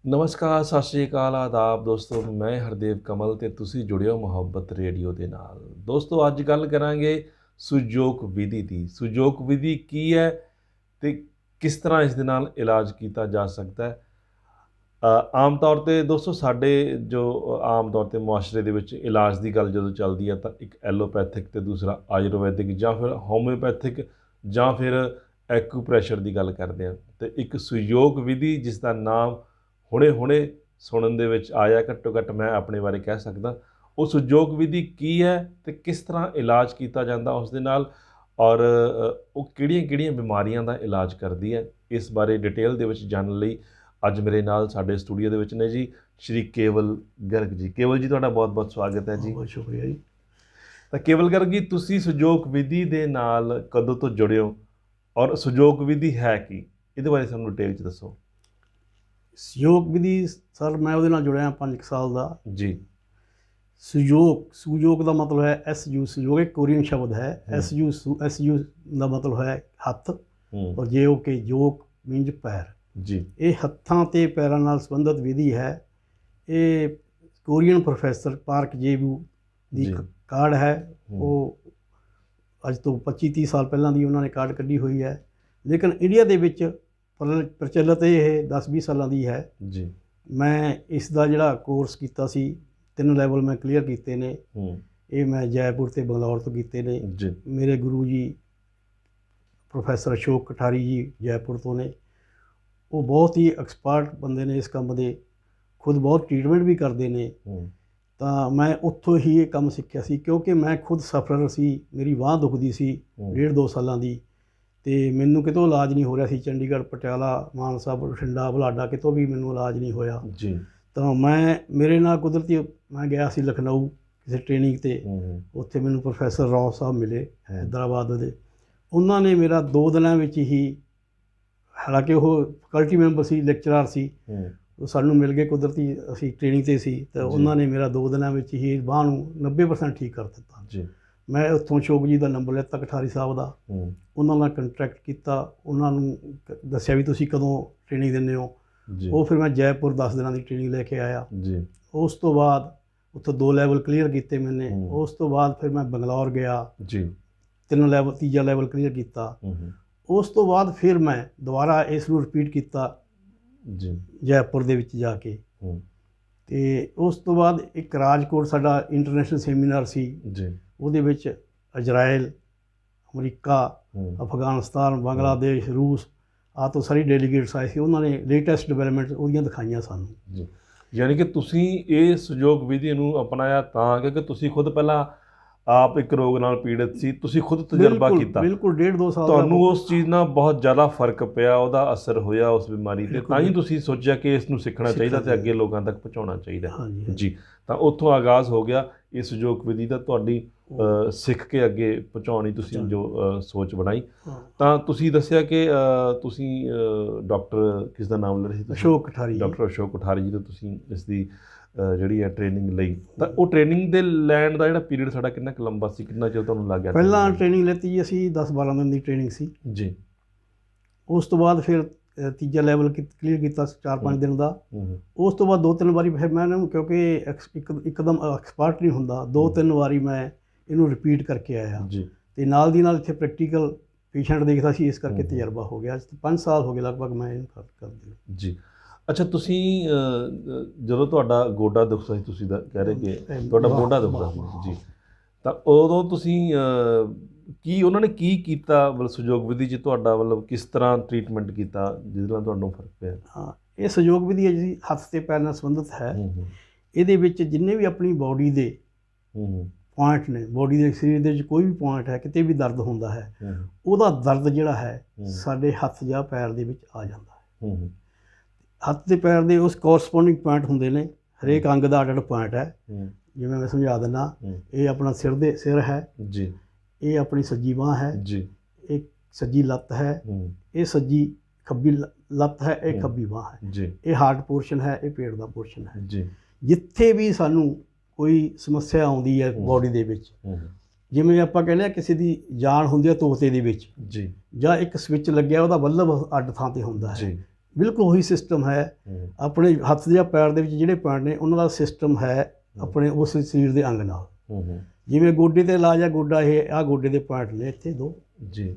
ਨਮਸਕਾਰ, ਸਤਿ ਸ਼੍ਰੀ ਅਕਾਲ, ਆਦਾਬ ਦੋਸਤੋ। ਮੈਂ ਹਰਦੇਵ ਕਮਲ ਤੇ ਤੁਸੀਂ ਜੁੜਿਓ ਮੁਹੱਬਤ ਰੇਡੀਓ ਦੇ ਨਾਲ। ਦੋਸਤੋ, ਅੱਜ ਗੱਲ ਕਰਾਂਗੇ ਸੁਜੋਗ ਵਿਧੀ ਦੀ। ਸੁਜੋਗ ਵਿਧੀ ਕੀ ਹੈ ਤੇ ਕਿਸ ਤਰ੍ਹਾਂ ਇਸ ਦੇ ਨਾਲ ਇਲਾਜ ਕੀਤਾ ਜਾ ਸਕਦਾ ਹੈ। ਆਮ ਤੌਰ 'ਤੇ ਦੋਸਤੋ ਸਾਡੇ ਜੋ ਆਮ ਤੌਰ 'ਤੇ ਮੁਆਸ਼ਰੇ ਦੇ ਵਿੱਚ ਇਲਾਜ ਦੀ ਗੱਲ ਜਦੋਂ ਚੱਲਦੀ ਹੈ ਤਾਂ ਇੱਕ ਐਲੋਪੈਥਿਕ ਅਤੇ ਦੂਸਰਾ ਆਯੁਰਵੈਦਿਕ ਜਾਂ ਫਿਰ ਹੋਮਿਓਪੈਥਿਕ ਜਾਂ ਫਿਰ ਐਕੂਪ੍ਰੈਸ਼ਰ ਦੀ ਗੱਲ ਕਰਦੇ ਹਾਂ। ਅਤੇ ਇੱਕ ਸੁਯੋਗ ਵਿਧੀ ਜਿਸ ਦਾ ਨਾਮ ਹੁਣੇ ਹੁਣੇ ਸੁਣਨ ਦੇ ਵਿੱਚ ਆਇਆ, ਘੱਟੋ ਘੱਟ ਮੈਂ ਆਪਣੇ ਬਾਰੇ ਕਹਿ ਸਕਦਾ। ਉਹ ਸੁਯੋਗ ਵਿਧੀ ਕੀ ਹੈ ਅਤੇ ਕਿਸ ਤਰ੍ਹਾਂ ਇਲਾਜ ਕੀਤਾ ਜਾਂਦਾ ਉਸ ਦੇ ਨਾਲ, ਔਰ ਉਹ ਕਿਹੜੀਆਂ ਕਿਹੜੀਆਂ ਬਿਮਾਰੀਆਂ ਦਾ ਇਲਾਜ ਕਰਦੀ ਹੈ, ਇਸ ਬਾਰੇ ਡਿਟੇਲ ਦੇ ਵਿੱਚ ਜਾਣਨ ਲਈ ਅੱਜ ਮੇਰੇ ਨਾਲ ਸਾਡੇ ਸਟੂਡੀਓ ਦੇ ਵਿੱਚ ਨੇ ਜੀ ਸ਼੍ਰੀ ਕੇਵਲ ਗਰਗ ਜੀ। ਕੇਵਲ ਜੀ, ਤੁਹਾਡਾ ਬਹੁਤ ਬਹੁਤ ਸਵਾਗਤ ਹੈ ਜੀ। ਬਹੁਤ ਸ਼ੁਕਰੀਆ ਜੀ। ਤਾਂ ਕੇਵਲ ਗਰਗ ਜੀ, ਤੁਸੀਂ ਸੁਜੋਗ ਵਿਧੀ ਦੇ ਨਾਲ ਕਦੋਂ ਤੋਂ ਜੁੜੇ ਹੋ ਔਰ ਸੁਜੋਗ ਵਿਧੀ ਹੈ ਕੀ, ਇਹਦੇ ਬਾਰੇ ਸਾਨੂੰ ਡਿਟੇਲ 'ਚ ਦੱਸੋ। ਸਹਿਯੋਗ ਵਿਧੀ ਸਰ, ਮੈਂ ਉਹਦੇ ਨਾਲ ਜੁੜਿਆ 5 ਸਾਲ ਦਾ ਜੀ। ਸੁਯੋਗ ਦਾ ਮਤਲਬ ਹੈ SU। ਸੁਯੋਗ ਇੱਕ ਕੋਰੀਅਨ ਸ਼ਬਦ ਹੈ। SU ਦਾ ਮਤਲਬ ਹੈ ਹੱਥ, ਔਰ ਯੋਗ ਮੀਨਜ਼ ਪੈਰ। ਜੀ। ਇਹ ਹੱਥਾਂ ਤੇ ਪੈਰਾਂ ਨਾਲ ਸੰਬੰਧਿਤ ਵਿਧੀ ਹੈ। ਇਹ ਕੋਰੀਅਨ ਪ੍ਰੋਫੈਸਰ ਪਾਰਕ ਜੇਬੂ ਦੀ ਕਾਢ ਹੈ। ਉਹ ਅੱਜ ਤੋਂ 25-30 ਸਾਲ ਪਹਿਲਾਂ ਦੀ ਉਹਨਾਂ ਨੇ ਕਾਢ ਕੱਢੀ ਹੋਈ ਹੈ, ਲੇਕਿਨ ਇੰਡੀਆ ਦੇ ਵਿੱਚ ਪ੍ਰਚਲਿਤ ਇਹ 10-20 ਸਾਲਾਂ ਦੀ ਹੈ। ਜੀ। ਮੈਂ ਇਸ ਦਾ ਜਿਹੜਾ ਕੋਰਸ ਕੀਤਾ ਸੀ, 3 ਲੈਵਲ ਮੈਂ ਕਲੀਅਰ ਕੀਤੇ ਨੇ। ਇਹ ਮੈਂ ਜੈਪੁਰ ਅਤੇ ਬੰਗਲੌਰ ਤੋਂ ਕੀਤੇ ਨੇ। ਮੇਰੇ ਗੁਰੂ ਜੀ ਪ੍ਰੋਫੈਸਰ ਅਸ਼ੋਕ ਕਠਾਰੀ ਜੀ ਜੈਪੁਰ ਤੋਂ ਨੇ। ਉਹ ਬਹੁਤ ਹੀ ਐਕਸਪਰਟ ਬੰਦੇ ਨੇ ਇਸ ਕੰਮ ਦੇ, ਖੁਦ ਬਹੁਤ ਟਰੀਟਮੈਂਟ ਵੀ ਕਰਦੇ ਨੇ। ਤਾਂ ਮੈਂ ਉੱਥੋਂ ਹੀ ਇਹ ਕੰਮ ਸਿੱਖਿਆ ਸੀ, ਕਿਉਂਕਿ ਮੈਂ ਖੁਦ ਸਫਰਰ ਸੀ। ਮੇਰੀ ਬਾਂਹ ਦੁਖਦੀ ਸੀ 1.5-2 ਸਾਲਾਂ ਦੀ, ਅਤੇ ਮੈਨੂੰ ਕਿਤੋਂ ਇਲਾਜ ਨਹੀਂ ਹੋ ਰਿਹਾ ਸੀ। ਚੰਡੀਗੜ੍ਹ, ਪਟਿਆਲਾ, ਮਾਨਸਾ, ਬਠਿੰਡਾ, ਬੁਲਾਡਾ, ਕਿਤੋਂ ਵੀ ਮੈਨੂੰ ਇਲਾਜ ਨਹੀਂ ਹੋਇਆ। ਜੀ। ਤਾਂ ਮੇਰੇ ਨਾਲ ਕੁਦਰਤੀ ਮੈਂ ਗਿਆ ਸੀ ਲਖਨਊ ਕਿਸੇ ਟ੍ਰੇਨਿੰਗ 'ਤੇ। ਉੱਥੇ ਮੈਨੂੰ ਪ੍ਰੋਫੈਸਰ ਰਾਓ ਸਾਹਿਬ ਮਿਲੇ ਹੈਦਰਾਬਾਦ ਦੇ। ਉਹਨਾਂ ਨੇ ਮੇਰਾ 2 ਦਿਨਾਂ ਵਿੱਚ ਹੀ, ਹਾਲਾਂਕਿ ਉਹ ਫੈਕਲਟੀ ਮੈਂਬਰ ਸੀ, ਲੈਕਚਰਾਰ ਸੀ, ਉਹ ਸਾਨੂੰ ਮਿਲ ਗਏ ਕੁਦਰਤੀ, ਅਸੀਂ ਟ੍ਰੇਨਿੰਗ 'ਤੇ ਸੀ। ਤਾਂ ਉਹਨਾਂ ਨੇ ਮੇਰਾ 2 ਦਿਨਾਂ ਵਿੱਚ ਹੀ ਬਾਂਹ ਨੂੰ 90% ਠੀਕ ਕਰ ਦਿੱਤਾ। ਜੀ। ਮੈਂ ਉੱਥੋਂ ਅਸ਼ੋਕ ਜੀ ਦਾ ਨੰਬਰ ਲਿੱਤਾ, ਕਠਾਰੀ ਸਾਹਿਬ ਦਾ। ਉਹਨਾਂ ਨਾਲ ਕੰਟੈਕਟ ਕੀਤਾ, ਉਹਨਾਂ ਨੂੰ ਦੱਸਿਆ ਵੀ ਤੁਸੀਂ ਕਦੋਂ ਟ੍ਰੇਨਿੰਗ ਦਿੰਦੇ ਹੋ। ਉਹ ਫਿਰ ਮੈਂ ਜੈਪੁਰ 10 ਦਿਨਾਂ ਦੀ ਟ੍ਰੇਨਿੰਗ ਲੈ ਕੇ ਆਇਆ। ਜੀ। ਉਸ ਤੋਂ ਬਾਅਦ ਉੱਥੋਂ 2 ਲੈਵਲ ਕਲੀਅਰ ਕੀਤੇ ਮੈਨੇ। ਉਸ ਤੋਂ ਬਾਅਦ ਫਿਰ ਮੈਂ ਬੰਗਲੌਰ ਗਿਆ। ਜੀ। 3 ਲੈਵਲ, ਤੀਜਾ ਲੈਵਲ ਕਲੀਅਰ ਕੀਤਾ। ਉਸ ਤੋਂ ਬਾਅਦ ਫਿਰ ਮੈਂ ਦੁਬਾਰਾ ਇਸ ਨੂੰ ਰਿਪੀਟ ਕੀਤਾ। ਜੀ। ਜੈਪੁਰ ਦੇ ਵਿੱਚ ਜਾ ਕੇ। ਅਤੇ ਉਸ ਤੋਂ ਬਾਅਦ ਇੱਕ ਰਾਜਕੋਟ ਸਾਡਾ ਇੰਟਰਨੈਸ਼ਨਲ ਸੈਮੀਨਾਰ ਸੀ। ਜੀ। ਉਹਦੇ ਵਿੱਚ ਇਜ਼ਰਾਈਲ, ਅਮਰੀਕਾ, ਅਫਗਾਨਿਸਤਾਨ, ਬੰਗਲਾਦੇਸ਼, ਰੂਸ ਆਹ ਤੋਂ ਸਾਰੀ ਡੈਲੀਗੇਟਸ ਆਏ ਸੀ। ਉਹਨਾਂ ਨੇ ਲੇਟੈਸਟ ਡਿਵੈਲਪਮੈਂਟ ਉਹਦੀਆਂ ਦਿਖਾਈਆਂ ਸਾਨੂੰ। ਜੀ। ਯਾਨੀ ਕਿ ਤੁਸੀਂ ਇਹ ਸੁਯੋਗ ਵਿਧੀ ਨੂੰ ਅਪਣਾਇਆ ਤਾਂ ਕਿਉਂਕਿ ਤੁਸੀਂ ਖੁਦ ਪਹਿਲਾਂ ਆਪ ਇੱਕ ਰੋਗ ਨਾਲ ਪੀੜਿਤ ਸੀ, ਤੁਸੀਂ ਖੁਦ ਤਜਰਬਾ ਕੀਤਾ। ਬਿਲਕੁਲ 1.5-2 ਸਾਲ ਤੁਹਾਨੂੰ ਉਸ ਚੀਜ਼ ਨਾਲ ਬਹੁਤ ਜ਼ਿਆਦਾ ਫਰਕ ਪਿਆ, ਉਹਦਾ ਅਸਰ ਹੋਇਆ ਉਸ ਬਿਮਾਰੀ 'ਤੇ, ਤਾਂ ਹੀ ਤੁਸੀਂ ਸੋਚਿਆ ਕਿ ਇਸ ਨੂੰ ਸਿੱਖਣਾ ਚਾਹੀਦਾ ਅਤੇ ਅੱਗੇ ਲੋਕਾਂ ਤੱਕ ਪਹੁੰਚਾਉਣਾ ਚਾਹੀਦਾ। ਜੀ। ਤਾਂ ਉੱਥੋਂ ਆਗਾਜ਼ ਹੋ ਗਿਆ ਇਸ ਸੁਯੋਗ ਵਿਧੀ ਦਾ, ਤੁਹਾਡੀ ਸਿੱਖ ਕੇ ਅੱਗੇ ਪਹੁੰਚਾਉਣੀ ਤੁਸੀਂ ਜੋ ਸੋਚ ਬਣਾਈ। ਤਾਂ ਤੁਸੀਂ ਦੱਸਿਆ ਕਿ ਤੁਸੀਂ ਡਾਕਟਰ ਕਿਸ ਦਾ ਨਾਮ ਲੈ ਰਹੇ ਸੀ? ਅਸ਼ੋਕ ਕਠਾਰੀ। ਡਾਕਟਰ ਅਸ਼ੋਕ ਕਠਾਰੀ ਜੀ ਤੋਂ ਤੁਸੀਂ ਇਸ ਦੀ ਜਿਹੜੀ ਹੈ ਟ੍ਰੇਨਿੰਗ ਲਈ। ਤਾਂ ਉਹ ਟ੍ਰੇਨਿੰਗ ਦੇ ਲੈਣ ਦਾ ਜਿਹੜਾ ਪੀਰੀਅਡ ਸਾਡਾ ਕਿੰਨਾ ਕੁ ਲੰਬਾ ਸੀ, ਕਿੰਨਾ ਚਿਰ ਤੁਹਾਨੂੰ ਲੱਗ ਗਿਆ? ਪਹਿਲਾਂ ਟ੍ਰੇਨਿੰਗ ਲੈਤੀ ਜੀ ਅਸੀਂ 10-12 ਦਿਨ ਦੀ ਟ੍ਰੇਨਿੰਗ ਸੀ। ਜੀ। ਉਸ ਤੋਂ ਬਾਅਦ ਫਿਰ ਤੀਜਾ ਲੈਵਲ ਕਲੀਅਰ ਕੀਤਾ 4-5 ਦਿਨ ਦਾ। ਉਸ ਤੋਂ ਬਾਅਦ 2-3 ਵਾਰੀ ਫਿਰ ਮੈਂ ਇਹਨੂੰ, ਕਿਉਂਕਿ ਇੱਕਦਮ ਐਕਸਪਰਟ ਨਹੀਂ ਹੁੰਦਾ, 2-3 ਵਾਰੀ ਮੈਂ ਇਹਨੂੰ ਰਿਪੀਟ ਕਰਕੇ ਆਇਆ। ਜੀ। ਅਤੇ ਨਾਲ ਦੀ ਨਾਲ ਇੱਥੇ ਪ੍ਰੈਕਟੀਕਲ ਪੇਸ਼ੈਂਟ ਦੇਖਦਾ ਸੀ, ਇਸ ਕਰਕੇ ਤਜਰਬਾ ਹੋ ਗਿਆ। 5 ਸਾਲ ਹੋ ਗਏ ਲਗਭਗ ਮੈਂ ਇਹਨੂੰ ਕਰਦੇ। ਜੀ। ਅੱਛਾ, ਤੁਸੀਂ ਜਦੋਂ ਤੁਹਾਡਾ ਗੋਡਾ ਦੁਖਦਾ ਸੀ, ਤੁਸੀਂ ਕਹਿ ਰਹੇ ਕਿ ਤੁਹਾਡਾ ਗੋਡਾ ਦੁਖਦਾ ਸੀ। ਜੀ। ਤਾਂ ਉਦੋਂ ਤੁਸੀਂ ਕੀ ਉਹਨਾਂ ਨੇ ਕੀ ਕੀਤਾ, ਮਤਲਬ ਸੁਯੋਗ ਵਿਧੀ 'ਚ ਤੁਹਾਡਾ ਮਤਲਬ ਕਿਸ ਤਰ੍ਹਾਂ ਟਰੀਟਮੈਂਟ ਕੀਤਾ ਜਿਹਦੇ ਨਾਲ ਤੁਹਾਨੂੰ ਫਰਕ ਪਿਆ? ਹਾਂ, ਇਹ ਸੁਯੋਗ ਵਿਧੀ ਹੈ ਜੀ, ਹੱਥ ਅਤੇ ਪੈਰ ਨਾਲ ਸੰਬੰਧਿਤ ਹੈ। ਇਹਦੇ ਵਿੱਚ ਜਿੰਨੇ ਵੀ ਆਪਣੀ ਬਾਡੀ ਦੇ ਪੁਆਇੰਟ ਨੇ, ਬਾਡੀ ਦੇ ਸਰੀਰ ਦੇ ਵਿੱਚ ਕੋਈ ਵੀ ਪੁਆਇੰਟ ਹੈ, ਕਿਤੇ ਵੀ ਦਰਦ ਹੁੰਦਾ ਹੈ, ਉਹਦਾ ਦਰਦ ਜਿਹੜਾ ਹੈ ਸਾਡੇ ਹੱਥ ਜਾਂ ਪੈਰ ਦੇ ਵਿੱਚ ਆ ਜਾਂਦਾ ਹੈ। ਹੱਥ ਅਤੇ ਪੈਰ ਦੇ ਉਸ ਕੋਰਸਪੋਂਡਿੰਗ ਪੁਆਇੰਟ ਹੁੰਦੇ ਨੇ। ਹਰੇਕ ਅੰਗ ਦਾ ਅੱਡ ਪੁਆਇੰਟ ਹੈ। ਜਿਵੇਂ ਮੈਂ ਸਮਝਾ ਦਿੰਦਾ, ਇਹ ਆਪਣਾ ਸਿਰ ਹੈ। ਜੀ। ਇਹ ਆਪਣੀ ਸੱਜੀ ਬਾਂਹ ਹੈ। ਜੀ। ਇਹ ਸੱਜੀ ਲੱਤ ਹੈ। ਇਹ ਖੱਬੀ ਲੱਤ ਹੈ, ਇਹ ਖੱਬੀ ਬਾਂਹ ਹੈ। ਜੀ। ਇਹ ਹਾਰਟ ਪੋਰਸ਼ਨ ਹੈ, ਇਹ ਪੇਟ ਦਾ ਪੋਰਸ਼ਨ ਹੈ। ਜੀ। ਜਿੱਥੇ ਵੀ ਸਾਨੂੰ ਕੋਈ ਸਮੱਸਿਆ ਆਉਂਦੀ ਹੈ ਬਾਡੀ ਦੇ ਵਿੱਚ, ਜਿਵੇਂ ਆਪਾਂ ਕਹਿੰਦੇ ਹਾਂ ਕਿਸੇ ਦੀ ਜਾਨ ਹੁੰਦੀ ਹੈ ਤੋਤੇ ਦੇ ਵਿੱਚ। ਜੀ। ਜਾਂ ਇੱਕ ਸਵਿੱਚ ਲੱਗਿਆ, ਉਹਦਾ ਬੱਲਬ ਅੱਡ ਥਾਂ 'ਤੇ ਹੁੰਦਾ ਹੈ। ਬਿਲਕੁਲ ਉਹੀ ਸਿਸਟਮ ਹੈ। ਆਪਣੇ ਹੱਥ ਜਾਂ ਪੈਰ ਦੇ ਵਿੱਚ ਜਿਹੜੇ ਪੁਆਇੰਟ ਨੇ ਉਹਨਾਂ ਦਾ ਸਿਸਟਮ ਹੈ ਆਪਣੇ ਉਸ ਸਰੀਰ ਦੇ ਅੰਗ ਨਾਲ। ਜਿਵੇਂ ਗੋਡੇ ਤੇ ਇਲਾਜ ਹੈ, ਗੋਡਾ ਇਹ ਆਹ ਗੋਡੇ ਦੇ ਪੁਆਇੰਟ ਨੇ ਇੱਥੇ ਦੋ ਜੀ।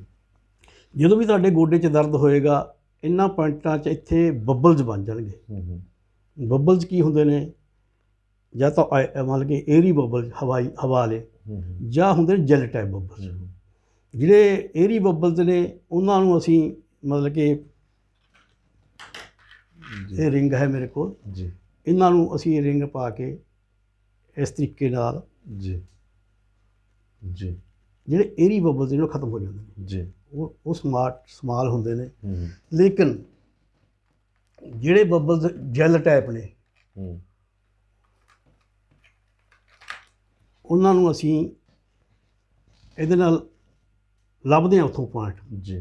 ਜਦੋਂ ਵੀ ਤੁਹਾਡੇ ਗੋਡੇ 'ਚ ਦਰਦ ਹੋਏਗਾ ਇਹਨਾਂ ਪੁਆਇੰਟਾਂ 'ਚ ਇੱਥੇ ਬੱਬਲਜ਼ ਬਣ ਜਾਣਗੇ। ਬੱਬਲਜ਼ ਕੀ ਹੁੰਦੇ ਨੇ? ਜਾਂ ਤਾਂ ਮਤਲਬ ਕਿ ਏਅਰੀ ਬੱਬਲ ਹਵਾ ਵਾਲੇ, ਜਾਂ ਹੁੰਦੇ ਨੇ ਜੈਲ ਟਾਈਪ ਬੱਬਲਜ਼। ਜਿਹੜੇ ਏਅਰੀ ਬੱਬਲਜ਼ ਨੇ ਉਹਨਾਂ ਨੂੰ ਅਸੀਂ ਮਤਲਬ ਕਿ ਇਹ ਰਿੰਗ ਹੈ ਮੇਰੇ ਕੋਲ ਜੀ, ਇਹਨਾਂ ਨੂੰ ਅਸੀਂ ਰਿੰਗ ਪਾ ਕੇ ਇਸ ਤਰੀਕੇ ਨਾਲ ਜੀ ਜੀ ਜਿਹੜੇ ਏਅਰੀ ਬੱਬਲਜ਼ ਨੇ ਉਹ ਖਤਮ ਹੋ ਜਾਂਦੇ ਨੇ ਜੀ। ਉਹ ਸਮਾਲ ਹੁੰਦੇ ਨੇ। ਲੇਕਿਨ ਜਿਹੜੇ ਬੱਬਲਜ਼ ਜੈਲ ਟਾਈਪ ਨੇ ਉਹਨਾਂ ਨੂੰ ਅਸੀਂ ਇਹਦੇ ਨਾਲ ਲੱਭਦੇ ਹਾਂ ਉੱਥੋਂ ਪੁਆਇੰਟ ਜੀ।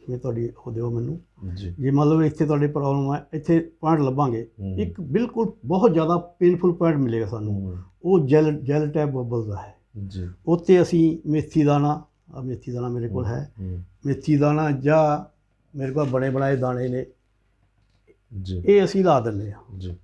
ਜਿਵੇਂ ਤੁਹਾਡੀ ਉਹ ਦਿਓ ਮੈਨੂੰ ਜੀ, ਜੇ ਮੰਨ ਲਓ ਇੱਥੇ ਤੁਹਾਡੀ ਪ੍ਰੋਬਲਮ ਹੈ, ਇੱਥੇ ਪੁਆਇੰਟ ਲੱਭਾਂਗੇ ਇੱਕ ਬਿਲਕੁਲ ਬਹੁਤ ਜ਼ਿਆਦਾ ਪੇਨਫੁਲ ਪੁਆਇੰਟ ਮਿਲੇਗਾ ਸਾਨੂੰ, ਉਹ ਜੈਲ ਟਾਈਪ ਬੱਬਲ ਦਾ ਹੈ ਜੀ। ਉੱਥੇ ਅਸੀਂ ਮੇਥੀ ਦਾਣਾ ਮੇਰੇ ਕੋਲ ਹੈ, ਮੇਥੀ ਦਾਣਾ ਜਾਂ ਮੇਰੇ ਕੋਲ ਬਣੇ ਬਣਾਏ ਦਾਣੇ ਨੇ ਜੀ, ਇਹ ਅਸੀਂ ਲਾ ਦਿੰਦੇ ਹਾਂ ਜੀ।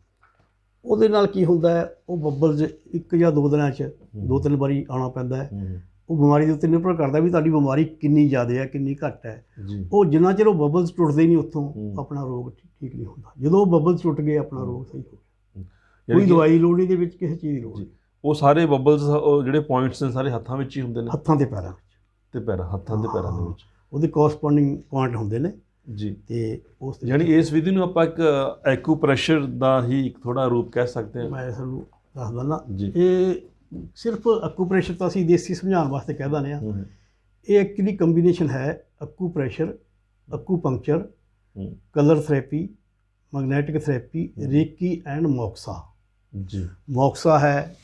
ਉਹਦੇ ਨਾਲ ਕੀ ਹੁੰਦਾ ਹੈ, ਉਹ ਬੱਬਲਜ਼ 1 ਜਾਂ 2 ਦਿਨਾਂ 'ਚ 2-3 ਵਾਰੀ ਆਉਣਾ ਪੈਂਦਾ ਹੈ। ਉਹ ਬਿਮਾਰੀ ਦੇ ਉੱਤੇ ਨਿਰਭਰ ਕਰਦਾ ਵੀ ਤੁਹਾਡੀ ਬਿਮਾਰੀ ਕਿੰਨੀ ਜ਼ਿਆਦਾ ਹੈ ਕਿੰਨੀ ਘੱਟ ਹੈ। ਉਹ ਜਿੰਨਾ ਚਿਰ ਉਹ ਬੱਬਲਜ਼ ਟੁੱਟਦੇ ਨਹੀਂ ਉੱਥੋਂ ਆਪਣਾ ਰੋਗ ਠੀਕ ਨਹੀਂ ਹੁੰਦਾ। ਜਦੋਂ ਉਹ ਬੱਬਲਜ਼ ਟੁੱਟ ਗਏ ਆਪਣਾ ਰੋਗ ਸਹੀ ਹੋ ਗਿਆ। ਕੋਈ ਦਵਾਈ ਲੋੜ ਨਹੀਂ, ਦੇ ਵਿੱਚ ਕਿਸੇ ਚੀਜ਼ ਦੀ ਲੋੜ ਨਹੀਂ। ਉਹ ਸਾਰੇ ਬੱਬਲਜ਼ ਜਿਹੜੇ ਪੁਆਇੰਟਸ ਨੇ ਸਾਰੇ ਹੱਥਾਂ ਵਿੱਚ ਹੀ ਹੁੰਦੇ ਨੇ? ਹੱਥਾਂ ਤੇ ਪੈਰਾਂ ਵਿੱਚ। ਹੱਥਾਂ ਤੇ ਪੈਰਾਂ ਦੇ ਵਿੱਚ ਉਹਦੇ ਕੋਰਸਪੋਂਡਿੰਗ ਪੁਆਇੰਟ ਹੁੰਦੇ ਨੇ ਜੀ। ਤੇ ਉਸ ਯਾਨੀ ਇਸ ਵਿਧੀ ਨੂੰ ਆਪਾਂ ਇੱਕ ਐਕੂਪ੍ਰੈਸ਼ਰ ਦਾ ਹੀ ਇੱਕ ਥੋੜਾ ਰੂਪ ਕਹਿ ਸਕਦੇ ਹਾਂ। ਮੈਂ ਤੁਹਾਨੂੰ ਦੱਸ ਦਿੰਦਾ ਜੀ। ਇਹ ਸਿਰਫ ਐਕੂਪ੍ਰੈਸ਼ਰ ਤਾਂ ਅਸੀਂ ਦੇਸੀ ਸਮਝਾਉਣ ਵਾਸਤੇ ਕਹਿ ਦਿੰਦੇ ਹਾਂ। ਇਹ ਐਕਚੁਅਲੀ ਕੰਬੀਨੇਸ਼ਨ ਹੈ acupressure, acupuncture, colour therapy, magnetic therapy, reiki and moxa. ਜੀ। ਮੋਕਸਾ ਹੈ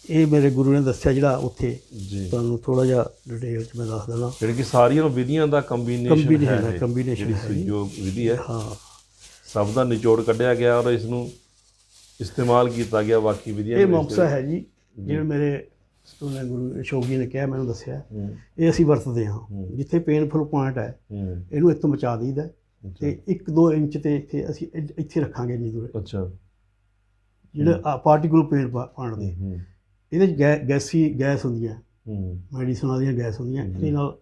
ਇਹ ਮੇਰੇ ਗੁਰੂ ਨੇ ਦੱਸਿਆ ਜਿਹੜਾ ਉੱਥੇ ਜੀ। ਤੁਹਾਨੂੰ ਥੋੜਾ ਜਿਹਾ ਡਿਟੇਲ 'ਚ ਮੈਂ ਦੱਸ ਦਿੰਦਾ। ਜਿਹੜੀ ਕਿ ਸਾਰੀਆਂ ਵਿਧੀਆਂ ਦਾ ਕੰਬੀਨੇਸ਼ਨ ਹੈ, ਕੰਬੀਨੇਸ਼ਨ ਸਹਿਯੋਗ ਵਿਧੀ ਹੈ। ਹਾਂ, ਸਭ ਦਾ ਨਿਚੋੜ ਕੱਢਿਆ ਗਿਆ ਔਰ ਇਸ ਨੂੰ ਇਸਤੇਮਾਲ ਕੀਤਾ ਗਿਆ ਬਾਕੀ ਵਿਧੀਆਂ। ਇਹ ਮੋਕਸਾ ਹੈ ਜੀ, ਜਿਵੇਂ ਮੇਰੇ ਸਟੂਡੈਂਟ ਗੁਰੂ ਅਸ਼ੋਕ ਜੀ ਨੇ ਕਿਹਾ, ਮੈਨੂੰ ਦੱਸਿਆ, ਇਹ ਅਸੀਂ ਵਰਤਦੇ ਹਾਂ। ਜਿੱਥੇ ਪੇਨਫੁਲ ਪੁਆਇੰਟ ਹੈ ਇਹਨੂੰ ਇੱਥੋਂ ਬਚਾ ਦਈਦਾ ਤੇ 1-2 ਇੰਚ ਤੇ ਇੱਥੇ ਅਸੀਂ ਇੱਥੇ ਰੱਖਾਂਗੇ ਇੰਨੀ ਦੂਰ। ਅੱਛਾ। ਜਿਹੜੇ ਪਾਰਟੀਕਲ ਪੇਨ ਪੁਆਇੰਟ ਦੇ ਇਹਦੇ 'ਚ ਗੈਸ ਹੁੰਦੀ ਹੈ, ਮੈਡੀਸਨਾਂ ਦੀਆਂ ਗੈਸ ਹੁੰਦੀਆਂ, ਇਹਦੇ ਨਾਲ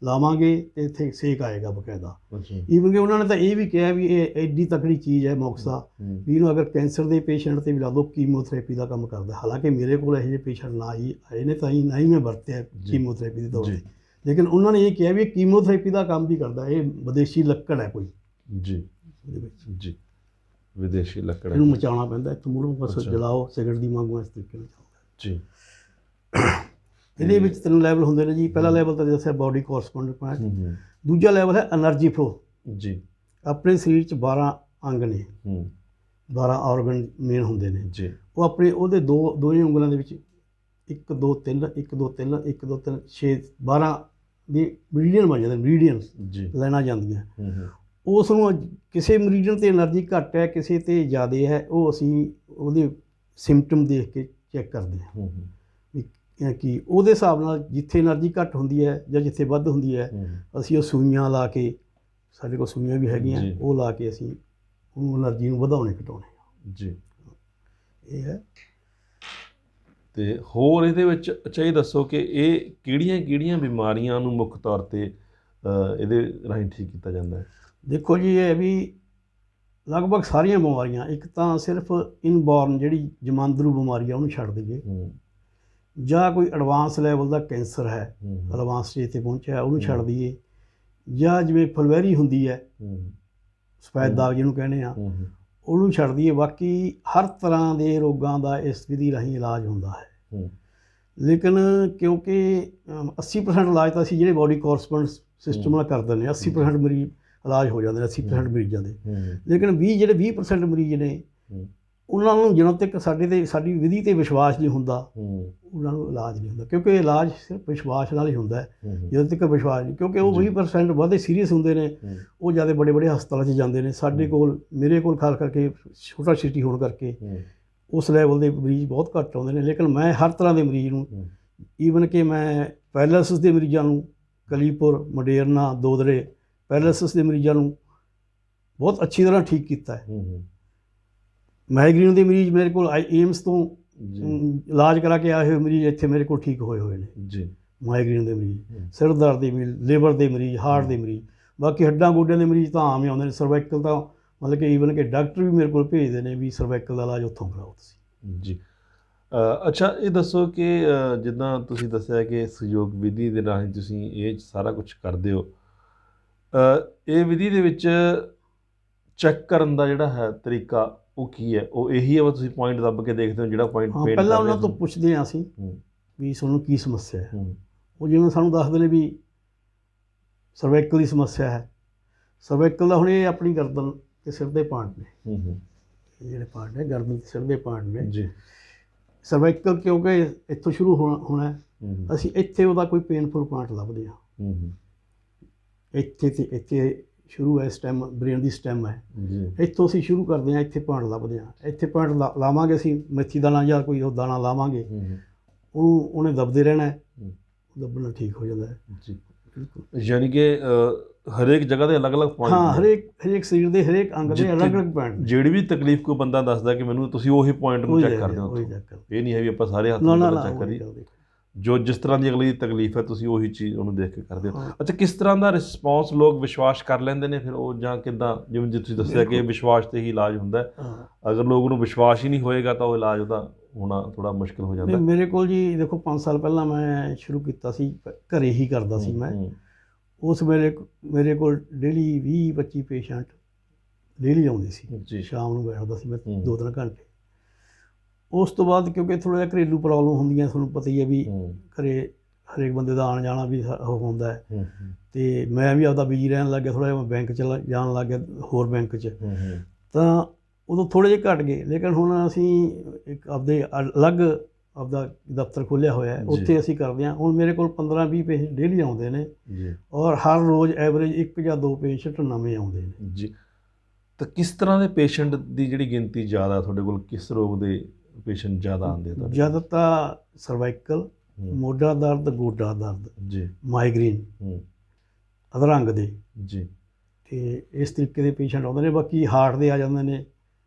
ਲਾਵਾਂਗੇ ਤੇ ਇੱਥੇ ਸੇਕ ਆਏਗਾ ਬਕਾਇਦਾ। ਈਵਨ ਕਿ ਉਹਨਾਂ ਨੇ ਤਾਂ ਇਹ ਵੀ ਕਿਹਾ ਵੀ ਇਹ ਐਡੀ ਤਕੜੀ ਚੀਜ਼ ਹੈ ਮੋਕਸਾ ਵੀ ਇਹਨੂੰ ਅਗਰ ਕੈਂਸਰ ਦੇ ਪੇਸ਼ੈਂਟ ਤੇ ਵੀ ਲਾ ਦਿਓ, ਕੀਮੋਥੈਰੇਪੀ ਦਾ ਕੰਮ ਕਰਦਾ। ਹਾਲਾਂਕਿ ਮੇਰੇ ਕੋਲ ਇਹੋ ਜਿਹੇ ਪੇਸ਼ੈਂਟ ਨਾ ਹੀ ਆਏ ਨੇ ਤਾਂ ਨਾ ਹੀ ਮੈਂ ਵਰਤਿਆ ਕੀਮੋਥੈਰੇਪੀ ਦੇ ਤੌਰ 'ਤੇ, ਲੇਕਿਨ ਉਹਨਾਂ ਨੇ ਇਹ ਕਿਹਾ ਵੀ ਇਹ ਕੀਮੋਥੈਰੇਪੀ ਦਾ ਕੰਮ ਵੀ ਕਰਦਾ। ਇਹ ਵਿਦੇਸ਼ੀ ਲੱਕੜ ਹੈ ਕੋਈ ਜੀ, ਉਹਦੇ ਵਿੱਚ ਜੀ ਵਿਦੇਸ਼ੀ ਲੱਕੜ ਇਹਨੂੰ ਮਚਾਉਣਾ ਪੈਂਦਾ, ਇੱਥੋਂ ਮੂਹਰੋਂ ਬਸ ਜਲਾਓ, ਸਿਗਰਟ ਦੀ ਵਾਂਗੂ ਇਸ ਤਰੀਕੇ ਨਾਲ ਜੀ। ਇਹਦੇ ਵਿੱਚ 3 ਲੈਵਲ ਹੁੰਦੇ ਨੇ ਜੀ। ਪਹਿਲਾ ਲੈਵਲ ਤਾਂ ਦੱਸਿਆ ਬਾਡੀ ਕੋਰਸਪੋਂਡੈਂਟ ਪੁਆਇੰਟ। ਦੂਜਾ ਲੈਵਲ ਹੈ એનર્ਜੀ ਫਲੋ ਜੀ। ਆਪਣੇ ਸਰੀਰ 'ਚ 12 ਅੰਗ ਨੇ, 12 ਆਰਗਨ ਮੇਨ ਹੁੰਦੇ ਨੇ ਜੀ। ਉਹ ਆਪਣੇ ਉਹਦੇ ਦੋਵੇਂ ਉਂਗਲਾਂ ਦੇ ਵਿੱਚ 1 2 3 1 2 3 1 2 3 6 12 ਦੀ ਮਰੀਡੀਅਨ ਬਣ ਜਾਂਦੇ, ਮਰੀਡੀਅਨਸ ਲੈਣਾ ਜਾਂਦੀਆਂ। ਉਸ ਨੂੰ ਕਿਸੇ ਮਰੀਡੀਅਨ ਤੇ એનર્ਜੀ ਘੱਟ ਹੈ, ਕਿਸੇ ਤੇ ਜ਼ਿਆਦਾ ਹੈ, ਉਹ ਅਸੀਂ ਉਹਦੇ ਸਿੰਪਟਮ ਦੇਖ ਕੇ ਚੈੱਕ ਕਰਦੇ ਹਾਂ ਵੀ ਕਿ ਉਹਦੇ ਹਿਸਾਬ ਨਾਲ ਜਿੱਥੇ એનર્ਜੀ ਘੱਟ ਹੁੰਦੀ ਹੈ ਜਾਂ ਜਿੱਥੇ ਵੱਧ ਹੁੰਦੀ ਹੈ ਅਸੀਂ ਉਹ ਸੂਈਆਂ ਲਾ ਕੇ, ਸਾਡੇ ਕੋਲ ਸੂਈਆਂ ਵੀ ਹੈਗੀਆਂ, ਉਹ ਲਾ ਕੇ ਅਸੀਂ ਉਹਨੂੰ એનર્ਜੀ ਨੂੰ ਵਧਾਉਣੇ ਘਟਾਉਣੇ ਜੀ। ਇਹ ਹੈ। ਤੇ ਹੋਰ ਇਹਦੇ ਵਿੱਚ ਅੱਛਾ ਇਹ ਦੱਸੋ ਕਿ ਇਹ ਕਿਹੜੀਆਂ ਬਿਮਾਰੀਆਂ ਨੂੰ ਮੁੱਖ ਤੌਰ 'ਤੇ ਇਹਦੇ ਰਾਹੀਂ ਠੀਕ ਕੀਤਾ ਜਾਂਦਾ ਹੈ? ਦੇਖੋ ਜੀ, ਇਹ ਵੀ ਲਗਭਗ ਸਾਰੀਆਂ ਬਿਮਾਰੀਆਂ, ਇੱਕ ਤਾਂ ਸਿਰਫ ਇਨਬੋਰਨ ਜਿਹੜੀ ਜਮਾਂਦਰੂ ਬਿਮਾਰੀ ਆ ਉਹਨੂੰ ਛੱਡ ਦਈਏ, ਜਾਂ ਕੋਈ ਐਡਵਾਂਸ ਲੈਵਲ ਦਾ ਕੈਂਸਰ ਹੈ, ਐਡਵਾਂਸ ਸਟੇਜ 'ਤੇ ਪਹੁੰਚਿਆ, ਉਹਨੂੰ ਛੱਡ ਦਈਏ, ਜਾਂ ਜਿਵੇਂ ਫਲਵੈਰੀ ਹੁੰਦੀ ਹੈ, ਸਫੈਦ ਦਾਗ ਜਿਹਨੂੰ ਕਹਿੰਦੇ ਆ, ਉਹਨੂੰ ਛੱਡ ਦਈਏ। ਬਾਕੀ ਹਰ ਤਰ੍ਹਾਂ ਦੇ ਰੋਗਾਂ ਦਾ ਇਸ ਵਿਧੀ ਰਾਹੀਂ ਇਲਾਜ ਹੁੰਦਾ ਹੈ। ਲੇਕਿਨ ਕਿਉਂਕਿ 80% ਇਲਾਜ ਤਾਂ ਅਸੀਂ ਜਿਹੜੇ ਬਾਡੀ ਕੋਰਸਪੋਂਡ ਸਿਸਟਮ ਨਾਲ ਕਰ ਦਿੰਦੇ ਹਾਂ, 80% ਮਰੀਜ਼ ਇਲਾਜ ਹੋ ਜਾਂਦੇ ਨੇ 80% ਮਰੀਜ਼ਾਂ ਦੇ। ਲੇਕਿਨ 20% ਮਰੀਜ਼ ਨੇ ਉਹਨਾਂ ਨੂੰ ਜਦੋਂ ਤੱਕ ਸਾਡੀ ਵਿਧੀ 'ਤੇ ਵਿਸ਼ਵਾਸ ਨਹੀਂ ਹੁੰਦਾ ਉਹਨਾਂ ਨੂੰ ਇਲਾਜ ਨਹੀਂ ਹੁੰਦਾ, ਕਿਉਂਕਿ ਇਲਾਜ ਸਿਰਫ ਵਿਸ਼ਵਾਸ ਨਾਲ ਹੀ ਹੁੰਦਾ ਹੈ। ਜਦੋਂ ਤੱਕ ਵਿਸ਼ਵਾਸ ਨਹੀਂ, ਕਿਉਂਕਿ ਉਹ 20% ਵੱਧੇ ਸੀਰੀਅਸ ਹੁੰਦੇ ਨੇ, ਉਹ ਜ਼ਿਆਦਾ ਬੜੇ ਹਸਪਤਾਲਾਂ 'ਚ ਜਾਂਦੇ ਨੇ। ਮੇਰੇ ਕੋਲ ਖਾਸ ਕਰਕੇ ਛੋਟਾ ਸਿਟੀ ਹੋਣ ਕਰਕੇ ਉਸ ਲੈਵਲ ਦੇ ਮਰੀਜ਼ ਬਹੁਤ ਘੱਟ ਆਉਂਦੇ ਨੇ। ਲੇਕਿਨ ਮੈਂ ਹਰ ਤਰ੍ਹਾਂ ਦੇ ਮਰੀਜ਼ ਨੂੰ, ਈਵਨ ਕਿ ਮੈਂ ਪੈਰਾਲਿਸਿਸ ਦੇ ਮਰੀਜ਼ਾਂ ਨੂੰ ਕਲੀਪੁਰ, ਮਡੇਰਨਾ, ਦੋਦਰੇ ਪੈਰਾਲਿਸਿਸ ਦੇ ਮਰੀਜ਼ਾਂ ਨੂੰ ਬਹੁਤ ਅੱਛੀ ਤਰ੍ਹਾਂ ਠੀਕ ਕੀਤਾ ਹੈ। ਹੂੰ ਮਾਈਗ੍ਰੇਨ ਦੇ ਮਰੀਜ਼ ਮੇਰੇ ਕੋਲ ਏਮਸ ਤੋਂ ਜੀ ਇਲਾਜ ਕਰਾ ਕੇ ਆਏ ਹੋਏ ਮਰੀਜ਼ ਇੱਥੇ ਮੇਰੇ ਕੋਲ ਠੀਕ ਹੋਏ ਨੇ। ਜੀ ਮਾਈਗ੍ਰੇਨ ਦੇ ਮਰੀਜ਼, ਸਿਰ ਦਰਦ ਦੇ ਮਰੀਜ਼, ਲੀਵਰ ਦੇ ਮਰੀਜ਼, ਹਾਰਟ ਦੇ ਮਰੀਜ਼, ਬਾਕੀ ਹੱਡਾਂ ਗੋਡਿਆਂ ਦੇ ਮਰੀਜ਼ ਤਾਂ ਆਮ ਹੀ ਆਉਂਦੇ ਨੇ। ਸਰਵਾਈਕਲ ਤਾਂ ਮਤਲਬ ਕਿ ਈਵਨ ਕਿ ਡਾਕਟਰ ਵੀ ਮੇਰੇ ਕੋਲ ਭੇਜਦੇ ਨੇ ਵੀ ਸਰਵਾਈਕਲ ਦਾ ਇਲਾਜ ਉੱਥੋਂ ਕਰਾਓ ਤੁਸੀਂ। ਜੀ ਅੱਛਾ, ਇਹ ਦੱਸੋ ਕਿ ਜਿੱਦਾਂ ਤੁਸੀਂ ਦੱਸਿਆ ਕਿ ਸਹਿਯੋਗ ਵਿਧੀ ਦੇ ਰਾਹੀਂ ਤੁਸੀਂ ਇਹ ਸਾਰਾ ਕੁਝ ਕਰਦੇ ਹੋ, ਇਹ ਵਿਧੀ ਦੇ ਵਿੱਚ ਚੈੱਕ ਕਰਨ ਦਾ ਜਿਹੜਾ ਹੈ ਤਰੀਕਾ ਉਹ ਕੀ ਹੈ? ਉਹ ਇਹੀ ਹੈ ਵੀ ਤੁਸੀਂ ਪੁਆਇੰਟ ਦੱਬ ਕੇ ਦੇਖਦੇ ਹੋ ਜਿਹੜਾ ਪੁਆਇੰਟ ਹਾਂ, ਪਹਿਲਾਂ ਉਹਨਾਂ ਤੋਂ ਪੁੱਛਦੇ ਹਾਂ ਅਸੀਂ ਵੀ ਤੁਹਾਨੂੰ ਕੀ ਸਮੱਸਿਆ ਹੈ। ਉਹ ਜਿਵੇਂ ਸਾਨੂੰ ਦੱਸਦੇ ਨੇ ਵੀ ਸਰਵਾਈਕਲ ਦੀ ਸਮੱਸਿਆ ਹੈ। ਸਰਵਾਈਕਲ ਦਾ ਹੁਣ ਇਹ ਆਪਣੀ ਗਰਦਨ ਤੇ ਸਿਰ ਦੇ ਪਾਰਟ ਨੇ, ਇਹ ਜਿਹੜੇ ਪਾਰਟ ਨੇ ਗਰਦਨ ਤੇ ਸਿਰ ਦੇ ਪਾਰਟ ਨੇ ਜੀ। ਸਰਵਾਈਕਲ ਕਿਉਂਕਿ ਇੱਥੋਂ ਸ਼ੁਰੂ ਹੋਣਾ ਹੈ, ਅਸੀਂ ਇੱਥੇ ਉਹਦਾ ਕੋਈ ਪੇਨਫੁਲ ਪੁਆਇੰਟ ਲੱਭਦੇ ਹਾਂ। ਇੱਥੇ ਤੇ ਇੱਥੇ ਸ਼ੁਰੂ ਹੈ, ਸਟੈਮ ਬ੍ਰੇਨ ਦੀ ਸਟੈਮ ਹੈ, ਇੱਥੋਂ ਅਸੀਂ ਸ਼ੁਰੂ ਕਰਦੇ ਹਾਂ, ਇੱਥੇ ਪੁਆਇੰਟ ਲੱਭਦੇ ਹਾਂ। ਇੱਥੇ ਪੁਆਇੰਟ ਲਾਵਾਂਗੇ ਅਸੀਂ, ਮੇਥੀ ਦਾਣਾ ਜਾਂ ਕੋਈ ਉਹ ਦਾਣਾ ਲਾਵਾਂਗੇ, ਉਹਨੇ ਦਬਦੇ ਰਹਿਣਾ, ਦੱਬਣਾ ਠੀਕ ਹੋ ਜਾਂਦਾ ਹੈ। ਜੀ, ਯਾਨੀ ਕਿ ਹਰੇਕ ਜਗ੍ਹਾ ਦੇ ਅਲੱਗ-ਅਲੱਗ ਪੁਆਇੰਟ। ਹਾਂ, ਹਰੇਕ ਸਰੀਰ ਦੇ ਹਰੇਕ ਅੰਗ ਦੇ ਅਲੱਗ-ਅਲੱਗ ਪੁਆਇੰਟ। ਜਿਹੜੀ ਵੀ ਤਕਲੀਫ ਕੋਈ ਬੰਦਾ ਦੱਸਦਾ ਕਿ ਮੈਨੂੰ, ਤੁਸੀਂ ਉਹੀ ਪੁਆਇੰਟ ਨੂੰ ਚੈੱਕ ਕਰਦੇ ਹੋ। ਇਹ ਨਹੀਂ ਹੈ ਵੀ ਆਪਾਂ ਸਾਰੇ ਹੱਥ ਨਾਲ ਚੈੱਕ ਕਰੀਏ, ਜੋ ਜਿਸ ਤਰ੍ਹਾਂ ਦੀ ਅਗਲੀ ਤਕਲੀਫ ਹੈ ਤੁਸੀਂ ਉਹੀ ਚੀਜ਼ ਉਹਨੂੰ ਦੇਖ ਕੇ ਕਰਦੇ ਹੋ। ਅੱਛਾ, ਕਿਸ ਤਰ੍ਹਾਂ ਦਾ ਰਿਸਪੌਂਸ ਲੋਕ ਵਿਸ਼ਵਾਸ ਕਰ ਲੈਂਦੇ ਨੇ ਫਿਰ ਉਹ, ਜਾਂ ਕਿੱਦਾਂ? ਜਿਵੇਂ ਤੁਸੀਂ ਦੱਸਿਆ ਕਿ ਵਿਸ਼ਵਾਸ ਤੇ ਹੀ ਇਲਾਜ ਹੁੰਦਾ ਹੈ। ਅਗਰ ਲੋਕ ਨੂੰ ਵਿਸ਼ਵਾਸ ਹੀ ਨਹੀਂ ਹੋਏਗਾ ਤਾਂ ਉਹ ਇਲਾਜ ਉਹਦਾ ਹੋਣਾ ਥੋੜਾ ਮੁਸ਼ਕਿਲ ਹੋ ਜਾਂਦਾ। ਮੇਰੇ ਕੋਲ ਜੀ ਦੇਖੋ 5 ਸਾਲ ਪਹਿਲਾਂ ਮੈਂ ਸ਼ੁਰੂ ਕੀਤਾ ਸੀ, ਘਰੇ ਹੀ ਕਰਦਾ ਸੀ ਮੈਂ। ਉਸ ਵੇਲੇ ਮੇਰੇ ਕੋਲ ਡੇਲੀ 20-25 ਪੇਸ਼ੈਂਟ ਡੇਲੀ ਆਉਂਦੇ ਸੀ। ਸ਼ਾਮ ਨੂੰ ਬੈਠਦਾ ਸੀ ਮੈਂ 2-3 ਘੰਟੇ। ਉਸ ਤੋਂ ਬਾਅਦ ਕਿਉਂਕਿ ਥੋੜ੍ਹਾ ਜਿਹਾ ਘਰੇਲੂ ਪ੍ਰੋਬਲਮ ਹੁੰਦੀਆਂ, ਤੁਹਾਨੂੰ ਪਤਾ ਹੀ ਹੈ ਵੀ ਘਰੇ ਹਰੇਕ ਬੰਦੇ ਦਾ ਆਉਣ ਜਾਣਾ ਵੀ ਉਹ ਹੁੰਦਾ ਹੈ, ਅਤੇ ਮੈਂ ਵੀ ਆਪਦਾ ਬਿਜੀ ਰਹਿਣ ਲੱਗ ਗਿਆ। ਥੋੜ੍ਹਾ ਜਿਹਾ ਮੈਂ ਬੈਂਕ ਜਾਣ ਲੱਗ ਗਿਆ, ਹੋਰ ਬੈਂਕ 'ਚ, ਤਾਂ ਉਦੋਂ ਥੋੜ੍ਹੇ ਜਿਹੇ ਘੱਟ ਗਏ। ਲੇਕਿਨ ਹੁਣ ਅਸੀਂ ਇੱਕ ਆਪਦੇ ਅਲੱਗ ਆਪਦਾ ਦਫ਼ਤਰ ਖੋਲ੍ਹਿਆ ਹੋਇਆ ਹੈ, ਉੱਥੇ ਅਸੀਂ ਕਰਦੇ ਹਾਂ। ਹੁਣ ਮੇਰੇ ਕੋਲ 15-20 ਪੇਸ਼ੈਂਟ ਡੇਲੀ ਆਉਂਦੇ ਨੇ, ਔਰ ਹਰ ਰੋਜ਼ ਐਵਰੇਜ 1 ਜਾਂ 2 ਪੇਸ਼ੈਂਟ ਨਵੇਂ ਆਉਂਦੇ ਨੇ ਜੀ। ਤਾਂ ਕਿਸ ਤਰ੍ਹਾਂ ਦੇ ਪੇਸ਼ੈਂਟ ਦੀ ਜਿਹੜੀ ਗਿਣਤੀ ਜ਼ਿਆਦਾ ਤੁਹਾਡੇ ਕੋਲ, ਕਿਸ ਰੋਗ ਦੇ ਪੇਸ਼ੈਂਟ ਜ਼ਿਆਦਾ ਆਉਂਦੇ ਆ? ਜ਼ਿਆਦਾ ਤਾਂ ਸਰਵਾਈਕਲ, ਮੋਢਾ ਦਰਦ, ਗੋਡਾ ਦਰਦ ਜੀ, ਮਾਈਗ੍ਰੇਨ, ਅਧਰੰਗ ਦੇ ਜੀ, ਅਤੇ ਇਸ ਤਰੀਕੇ ਦੇ ਪੇਸ਼ੈਂਟ ਆਉਂਦੇ ਨੇ। ਬਾਕੀ ਹਾਰਟ ਦੇ ਆ ਜਾਂਦੇ ਨੇ,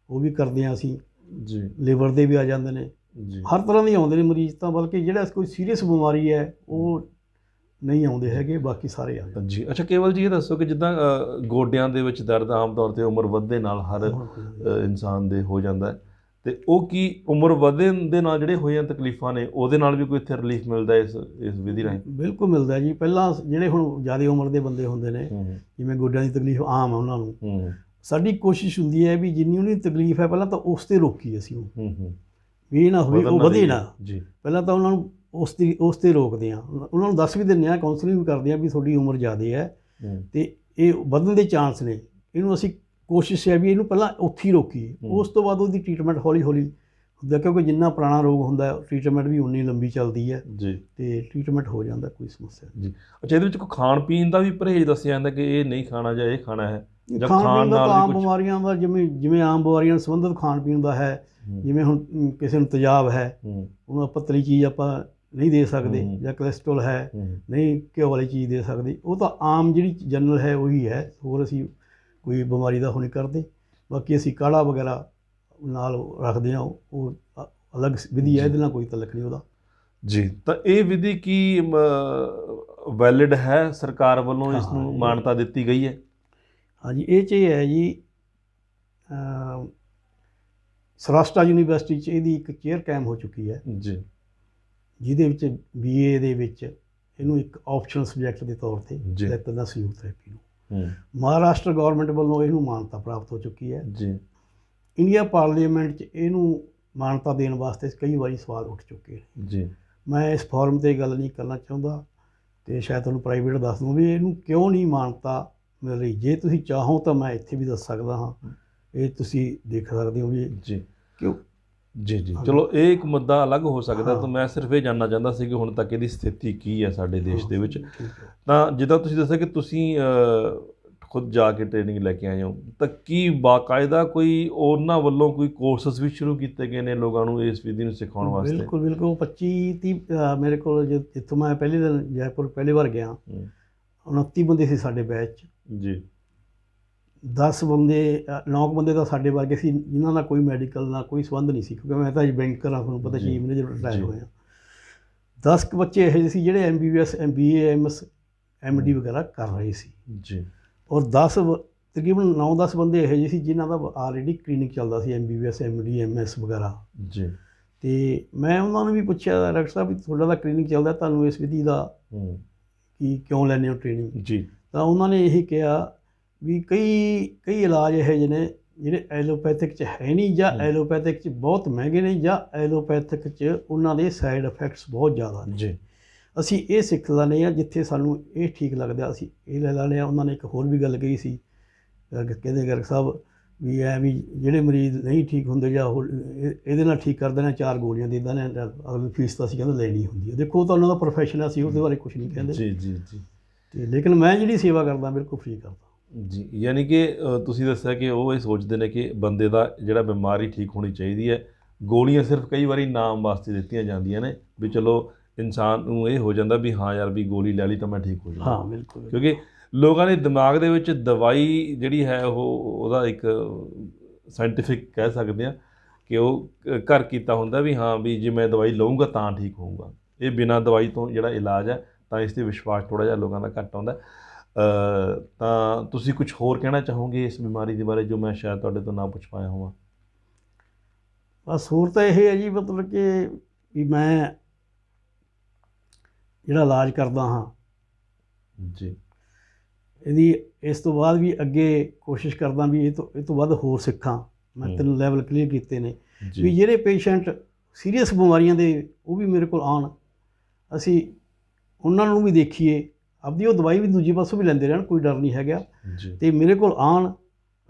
ਉਹ ਵੀ ਕਰਦੇ ਹਾਂ ਅਸੀਂ ਜੀ। ਲੀਵਰ ਦੇ ਵੀ ਆ ਜਾਂਦੇ ਨੇ ਜੀ, ਹਰ ਤਰ੍ਹਾਂ ਦੇ ਆਉਂਦੇ ਨੇ ਮਰੀਜ਼ ਤਾਂ। ਬਲਕਿ ਜਿਹੜਾ ਕੋਈ ਸੀਰੀਅਸ ਬਿਮਾਰੀ ਹੈ ਉਹ ਨਹੀਂ ਆਉਂਦੇ ਹੈਗੇ, ਬਾਕੀ ਸਾਰੇ ਆ ਜਾਂਦੇ ਜੀ। ਅੱਛਾ ਕੇਵਲ ਜੀ, ਇਹ ਦੱਸੋ ਕਿ ਜਿੱਦਾਂ ਗੋਡਿਆਂ ਦੇ ਵਿੱਚ ਦਰਦ ਆਮ ਤੌਰ 'ਤੇ ਉਮਰ ਵੱਧਦੇ ਨਾਲ ਹਰ ਇਨਸਾਨ ਦੇ ਹੋ ਜਾਂਦਾ ਹੈ, ਅਤੇ ਉਹ ਕੀ ਉਮਰ ਵਧਣ ਦੇ ਨਾਲ ਜਿਹੜੇ ਹੋਈਆਂ ਤਕਲੀਫਾਂ ਨੇ ਉਹਦੇ ਨਾਲ ਵੀ ਕੋਈ ਇੱਥੇ ਰਿਲੀਫ ਮਿਲਦਾ ਇਸ ਵਿਧੀ ਰਾਹੀਂ? ਬਿਲਕੁਲ ਮਿਲਦਾ ਜੀ। ਪਹਿਲਾਂ ਜਿਹੜੇ ਹੁਣ ਜ਼ਿਆਦਾ ਉਮਰ ਦੇ ਬੰਦੇ ਹੁੰਦੇ ਨੇ, ਜਿਵੇਂ ਗੋਡਿਆਂ ਦੀ ਤਕਲੀਫ ਆਮ ਹੈ ਉਹਨਾਂ ਨੂੰ, ਸਾਡੀ ਕੋਸ਼ਿਸ਼ ਹੁੰਦੀ ਹੈ ਵੀ ਜਿੰਨੀ ਉਹਨਾਂ ਦੀ ਤਕਲੀਫ ਹੈ ਪਹਿਲਾਂ ਤਾਂ ਉਸ 'ਤੇ ਰੋਕੀ ਅਸੀਂ ਉਹ, ਵੀ ਇਹ ਨਾ ਹੋਵੇ ਉਹ ਵਧੇ ਨਾ ਜੀ। ਪਹਿਲਾਂ ਤਾਂ ਉਹਨਾਂ ਨੂੰ ਉਸ 'ਤੇ ਰੋਕਦੇ ਹਾਂ, ਉਹਨਾਂ ਨੂੰ ਦੱਸ ਵੀ ਦਿੰਦੇ ਹਾਂ, ਕਾਉਂਸਲਿੰਗ ਵੀ ਕਰਦੇ ਹਾਂ ਵੀ ਤੁਹਾਡੀ ਉਮਰ ਜ਼ਿਆਦਾ ਹੈ ਅਤੇ ਇਹ ਵਧਣ ਦੇ ਚਾਂਸ ਨੇ। ਇਹਨੂੰ ਅਸੀਂ ਕੋਸ਼ਿਸ਼ ਹੈ ਵੀ ਇਹਨੂੰ ਪਹਿਲਾਂ ਉੱਥੇ ਹੀ ਰੋਕੀਏ, ਉਸ ਤੋਂ ਬਾਅਦ ਉਹਦੀ ਟਰੀਟਮੈਂਟ ਹੌਲੀ ਹੌਲੀ ਹੁੰਦਾ, ਕਿਉਂਕਿ ਜਿੰਨਾ ਪੁਰਾਣਾ ਰੋਗ ਹੁੰਦਾ ਟਰੀਟਮੈਂਟ ਵੀ ਉਨੀ ਲੰਬੀ ਚੱਲਦੀ ਹੈ ਜੀ, ਅਤੇ ਟਰੀਟਮੈਂਟ ਹੋ ਜਾਂਦਾ, ਕੋਈ ਸਮੱਸਿਆ ਜੀ। ਅੱਛਾ, ਇਹਦੇ ਵਿੱਚ ਕੋਈ ਖਾਣ ਪੀਣ ਦਾ ਵੀ ਪਰਹੇਜ਼ ਦੱਸਿਆ ਜਾਂਦਾ ਕਿ ਇਹ ਨਹੀਂ ਖਾਣਾ ਜਾਂ ਇਹ ਖਾਣਾ ਹੈ? ਖਾਣ ਪੀਣ ਦਾ ਤਾਂ ਆਮ ਬਿਮਾਰੀਆਂ ਦਾ, ਜਿਵੇਂ ਆਮ ਬਿਮਾਰੀਆਂ ਨਾਲ ਸੰਬੰਧਿਤ ਖਾਣ ਪੀਣ ਦਾ ਹੈ। ਜਿਵੇਂ ਹੁਣ ਕਿਸੇ ਨੂੰ ਤੇਜ਼ਾਬ ਹੈ, ਉਹਨੂੰ ਆਪਾਂ ਤਲੀ ਚੀਜ਼ ਆਪਾਂ ਨਹੀਂ ਦੇ ਸਕਦੇ, ਜਾਂ ਕੋਲੈਸਟਰੋਲ ਹੈ, ਨਹੀਂ ਘਿਓ ਵਾਲੀ ਚੀਜ਼ ਦੇ ਸਕਦੇ। ਉਹ ਤਾਂ ਆਮ ਜਿਹੜੀ ਜਨਰਲ ਹੈ ਉਹੀ ਹੈ, ਹੋਰ ਅਸੀਂ ਕੋਈ ਬਿਮਾਰੀ ਦਾ ਉਹ ਨਹੀਂ ਕਰਦੇ। ਬਾਕੀ ਅਸੀਂ ਕਾੜਾ ਵਗੈਰਾ ਨਾਲ ਰੱਖਦੇ ਹਾਂ, ਉਹ ਅਲੱਗ ਵਿਧੀ ਹੈ, ਇਹਦੇ ਨਾਲ ਕੋਈ ਤਲਕ ਨਹੀਂ ਉਹਦਾ ਜੀ। ਤਾਂ ਇਹ ਵਿਧੀ ਕੀ ਵੈਲਿਡ ਹੈ? ਸਰਕਾਰ ਵੱਲੋਂ ਇਸ ਨੂੰ ਮਾਨਤਾ ਦਿੱਤੀ ਗਈ ਹੈ? ਹਾਂਜੀ, ਇਹ 'ਚ ਇਹ ਹੈ ਜੀ, ਸਰਾਸਟਾ ਯੂਨੀਵਰਸਿਟੀ 'ਚ ਇਹਦੀ ਇੱਕ ਚੇਅਰ ਕਾਇਮ ਹੋ ਚੁੱਕੀ ਹੈ ਜੀ, ਜਿਹਦੇ ਵਿੱਚ BA ਦੇ ਵਿੱਚ ਇਹਨੂੰ ਇੱਕ ਆਪਸ਼ਨਲ ਸਬਜੈਕਟ ਦੇ ਤੌਰ 'ਤੇ ਲੈਤਾ ਜਾਂਦਾ, ਸਹਿਯੋਗ ਥੈਰੇਪੀ ਨੂੰ। ਮਹਾਰਾਸ਼ਟਰ ਗੌਰਮੈਂਟ ਵੱਲੋਂ ਇਹਨੂੰ ਮਾਨਤਾ ਪ੍ਰਾਪਤ ਹੋ ਚੁੱਕੀ ਹੈ ਜੀ। ਇੰਡੀਆ ਪਾਰਲੀਮੈਂਟ 'ਚ ਇਹਨੂੰ ਮਾਨਤਾ ਦੇਣ ਵਾਸਤੇ ਕਈ ਵਾਰੀ ਸਵਾਲ ਉੱਠ ਚੁੱਕੇ ਨੇ ਜੀ। ਮੈਂ ਇਸ ਫੋਰਮ 'ਤੇ ਗੱਲ ਨਹੀਂ ਕਰਨਾ ਚਾਹੁੰਦਾ, ਅਤੇ ਸ਼ਾਇਦ ਤੁਹਾਨੂੰ ਪ੍ਰਾਈਵੇਟ ਦੱਸ ਦੂੰ ਵੀ ਇਹਨੂੰ ਕਿਉਂ ਨਹੀਂ ਮਾਨਤਾ ਮਿਲ ਰਹੀ। ਜੇ ਤੁਸੀਂ ਚਾਹੋ ਤਾਂ ਮੈਂ ਇੱਥੇ ਵੀ ਦੱਸ ਸਕਦਾ ਹਾਂ, ਇਹ ਤੁਸੀਂ ਦੇਖ ਸਕਦੇ ਹੋ ਜੀ। ਕਿਉਂ ਜੀ ਜੀ, ਚਲੋ ਇਹ ਇੱਕ ਮੁੱਦਾ ਅਲੱਗ ਹੋ ਸਕਦਾ। ਤਾਂ ਮੈਂ ਸਿਰਫ ਇਹ ਜਾਣਨਾ ਚਾਹੁੰਦਾ ਸੀ ਕਿ ਹੁਣ ਤੱਕ ਇਹਦੀ ਸਥਿਤੀ ਕੀ ਹੈ ਸਾਡੇ ਦੇਸ਼ ਦੇ ਵਿੱਚ। ਤਾਂ ਜਿੱਦਾਂ ਤੁਸੀਂ ਦੱਸਿਆ ਕਿ ਤੁਸੀਂ ਖੁਦ ਜਾ ਕੇ ਟ੍ਰੇਨਿੰਗ ਲੈ ਕੇ ਆਏ ਹੋ, ਤਾਂ ਕੀ ਬਾਕਾਇਦਾ ਕੋਈ ਉਹਨਾਂ ਵੱਲੋਂ ਕੋਈ ਕੋਰਸਸ ਵੀ ਸ਼ੁਰੂ ਕੀਤੇ ਗਏ ਨੇ ਲੋਕਾਂ ਨੂੰ ਇਸ ਵਿਧੀ ਨੂੰ ਸਿਖਾਉਣ ਵਾਸਤੇ? ਬਿਲਕੁਲ ਬਿਲਕੁਲ, 25-30 ਮੇਰੇ ਕੋਲ ਜਿੱਥੋਂ ਮੈਂ ਪਹਿਲੇ ਦਿਨ ਜੈਪੁਰ ਪਹਿਲੀ ਵਾਰ ਗਿਆ, 29 ਬੰਦੇ ਸੀ ਸਾਡੇ ਬੈਚ 'ਚ, ਜੀ 10 ਬੰਦੇ 9 ਬੰਦੇ ਤਾਂ ਸਾਡੇ ਵਰਗੇ ਸੀ ਜਿਨ੍ਹਾਂ ਦਾ ਕੋਈ ਮੈਡੀਕਲ ਨਾਲ ਕੋਈ ਸੰਬੰਧ ਨਹੀਂ ਸੀ, ਕਿਉਂਕਿ ਮੈਂ ਤਾਂ ਅੱਜ ਬੈਂਕਰ ਹਾਂ, ਤੁਹਾਨੂੰ ਪਤਾ, ਜੀ, ਚੀਫ ਮੈਨੇਜਰ ਰਿਟਾਇਰ ਜੀ। ਹੋਏ ਆ। 10 ਕੁ ਬੱਚੇ ਇਹੋ ਜਿਹੇ ਸੀ ਜਿਹੜੇ MBBS MBA MS MD ਵਗੈਰਾ ਕਰ ਰਹੇ ਸੀ, ਜੀ ਔਰ ਤਕਰੀਬਨ 9-10 ਬੰਦੇ ਇਹੋ ਜਿਹੇ ਸੀ ਜਿਨ੍ਹਾਂ ਦਾ ਆਲਰੇਡੀ ਕਲੀਨਿਕ ਚੱਲਦਾ ਸੀ MBBS MD MS ਵਗੈਰਾ। ਜੀ ਅਤੇ ਮੈਂ ਉਹਨਾਂ ਨੂੰ ਵੀ ਪੁੱਛਿਆ, ਡਾਕਟਰ ਸਾਹਿਬ ਵੀ ਤੁਹਾਡਾ ਤਾਂ ਕਲੀਨਿਕ ਚੱਲਦਾ, ਤੁਹਾਨੂੰ ਇਸ ਵਿਧੀ ਦਾ ਕਿਉਂ ਲੈਂਦੇ ਹੋ ਟ੍ਰੇਨਿੰਗ? ਜੀ ਤਾਂ ਉਹਨਾਂ ਨੇ ਇਹੀ ਕਿਹਾ ਵੀ ਕਈ ਇਲਾਜ ਇਹੋ ਜਿਹੇ ਨੇ ਜਿਹੜੇ ਐਲੋਪੈਥਿਕ 'ਚ ਹੈ ਨਹੀਂ, ਜਾਂ ਐਲੋਪੈਥਿਕ 'ਚ ਬਹੁਤ ਮਹਿੰਗੇ ਨੇ, ਜਾਂ ਐਲੋਪੈਥਿਕ 'ਚ ਉਹਨਾਂ ਦੇ ਸਾਈਡ ਇਫੈਕਟਸ ਬਹੁਤ ਜ਼ਿਆਦਾ ਨੇ। ਜੀ ਅਸੀਂ ਇਹ ਸਿੱਖ ਲੈਂਦੇ ਹਾਂ, ਜਿੱਥੇ ਸਾਨੂੰ ਇਹ ਠੀਕ ਲੱਗਦਾ ਅਸੀਂ ਇਹ ਲੈ ਲੈਂਦੇ ਹਾਂ। ਉਹਨਾਂ ਨੇ ਇੱਕ ਹੋਰ ਵੀ ਗੱਲ ਕਹੀ ਸੀ, ਕਹਿੰਦੇ ਗਰਗ ਸਾਹਿਬ ਵੀ ਵੀ ਜਿਹੜੇ ਮਰੀਜ਼ ਨਹੀਂ ਠੀਕ ਹੁੰਦੇ ਜਾਂ ਇਹਦੇ ਨਾਲ ਠੀਕ ਕਰ ਦੇਣਾ, 4 ਗੋਲੀਆਂ ਦੇ ਦੇਣਾ, ਅਗਲੀ ਫੀਸ ਤਾਂ ਅਸੀਂ ਕਹਿੰਦੇ ਲੈਣੀ ਹੁੰਦੀ ਹੈ। ਦੇਖੋ, ਉਹ ਤਾਂ ਉਹਨਾਂ ਦਾ ਪ੍ਰੋਫੈਸ਼ਨ, ਅਸੀਂ ਉਹਦੇ ਬਾਰੇ ਕੁਝ ਨਹੀਂ ਕਹਿੰਦੇ। ਜੀ ਜੀ ਜੀ ਅਤੇ ਲੇਕਿਨ ਮੈਂ ਜਿਹੜੀ ਸੇਵਾ ਕਰਦਾ ਬਿਲਕੁਲ ਫ੍ਰੀ ਕਰਦਾ ਜੀ। ਯਾਨੀ ਕਿ ਤੁਸੀਂ ਦੱਸਿਆ ਕਿ ਉਹ ਇਹ ਸੋਚਦੇ ਨੇ ਕਿ ਬੰਦੇ ਦਾ ਜਿਹੜਾ ਬਿਮਾਰੀ ਠੀਕ ਹੋਣੀ ਚਾਹੀਦੀ ਹੈ, ਗੋਲੀਆਂ ਸਿਰਫ ਕਈ ਵਾਰੀ ਨਾਮ ਵਾਸਤੇ ਦਿੱਤੀਆਂ ਜਾਂਦੀਆਂ ਨੇ ਵੀ ਚਲੋ ਇਨਸਾਨ ਨੂੰ ਇਹ ਹੋ ਜਾਂਦਾ ਵੀ ਹਾਂ ਯਾਰ ਵੀ ਗੋਲੀ ਲੈ ਲਈ ਤਾਂ ਮੈਂ ਠੀਕ ਹੋ ਜਾਵਾਂ। ਹਾਂ ਬਿਲਕੁਲ, ਕਿਉਂਕਿ ਲੋਕਾਂ ਦੇ ਦਿਮਾਗ ਦੇ ਵਿੱਚ ਦਵਾਈ ਜਿਹੜੀ ਹੈ ਉਹਦਾ ਇੱਕ ਸਾਇੰਟੀਫਿਕ ਕਹਿ ਸਕਦੇ ਹਾਂ ਕਿ ਉਹ ਘਰ ਕੀਤਾ ਹੁੰਦਾ ਵੀ ਹਾਂ ਵੀ ਜੇ ਮੈਂ ਦਵਾਈ ਲਊਂਗਾ ਤਾਂ ਠੀਕ ਹੋਊਗਾ। ਇਹ ਬਿਨਾਂ ਦਵਾਈ ਤੋਂ ਜਿਹੜਾ ਇਲਾਜ ਹੈ ਤਾਂ ਇਸ 'ਤੇ ਵਿਸ਼ਵਾਸ ਥੋੜ੍ਹਾ ਜਿਹਾ ਲੋਕਾਂ ਦਾ ਘੱਟ ਆਉਂਦਾ। ਤਾਂ ਤੁਸੀਂ ਕੁਝ ਹੋਰ ਕਹਿਣਾ ਚਾਹੋਗੇ ਇਸ ਬਿਮਾਰੀ ਦੇ ਬਾਰੇ ਜੋ ਮੈਂ ਸ਼ਾਇਦ ਤੁਹਾਡੇ ਤੋਂ ਨਾ ਪੁੱਛ ਪਾਇਆ ਹੋਵਾਂ? ਬਸ ਹੋਰ ਤਾਂ ਇਹ ਹੈ ਜੀ, ਮਤਲਬ ਕਿ ਵੀ ਮੈਂ ਜਿਹੜਾ ਇਲਾਜ ਕਰਦਾ ਹਾਂ ਜੀ, ਇਹਦੀ ਇਸ ਤੋਂ ਬਾਅਦ ਵੀ ਅੱਗੇ ਕੋਸ਼ਿਸ਼ ਕਰਦਾ ਵੀ ਇਹ ਤੋਂ ਵੱਧ ਹੋਰ ਸਿੱਖਾਂ। ਮੈਂ 3 ਲੈਵਲ ਕਲੀਅਰ ਕੀਤੇ ਨੇ ਵੀ ਜਿਹੜੇ ਪੇਸ਼ੈਂਟ ਸੀਰੀਅਸ ਬਿਮਾਰੀਆਂ ਦੇ ਉਹ ਵੀ ਮੇਰੇ ਕੋਲ ਆਉਣ, ਅਸੀਂ ਉਹਨਾਂ ਨੂੰ ਵੀ ਦੇਖੀਏ, ਆਪਦੀ ਉਹ ਦਵਾਈ ਵੀ ਦੂਜੇ ਪਾਸੋਂ ਵੀ ਲੈਂਦੇ ਰਹਿਣ, ਕੋਈ ਡਰ ਨਹੀਂ ਹੈਗਾ। ਅਤੇ ਮੇਰੇ ਕੋਲ ਆਉਣ,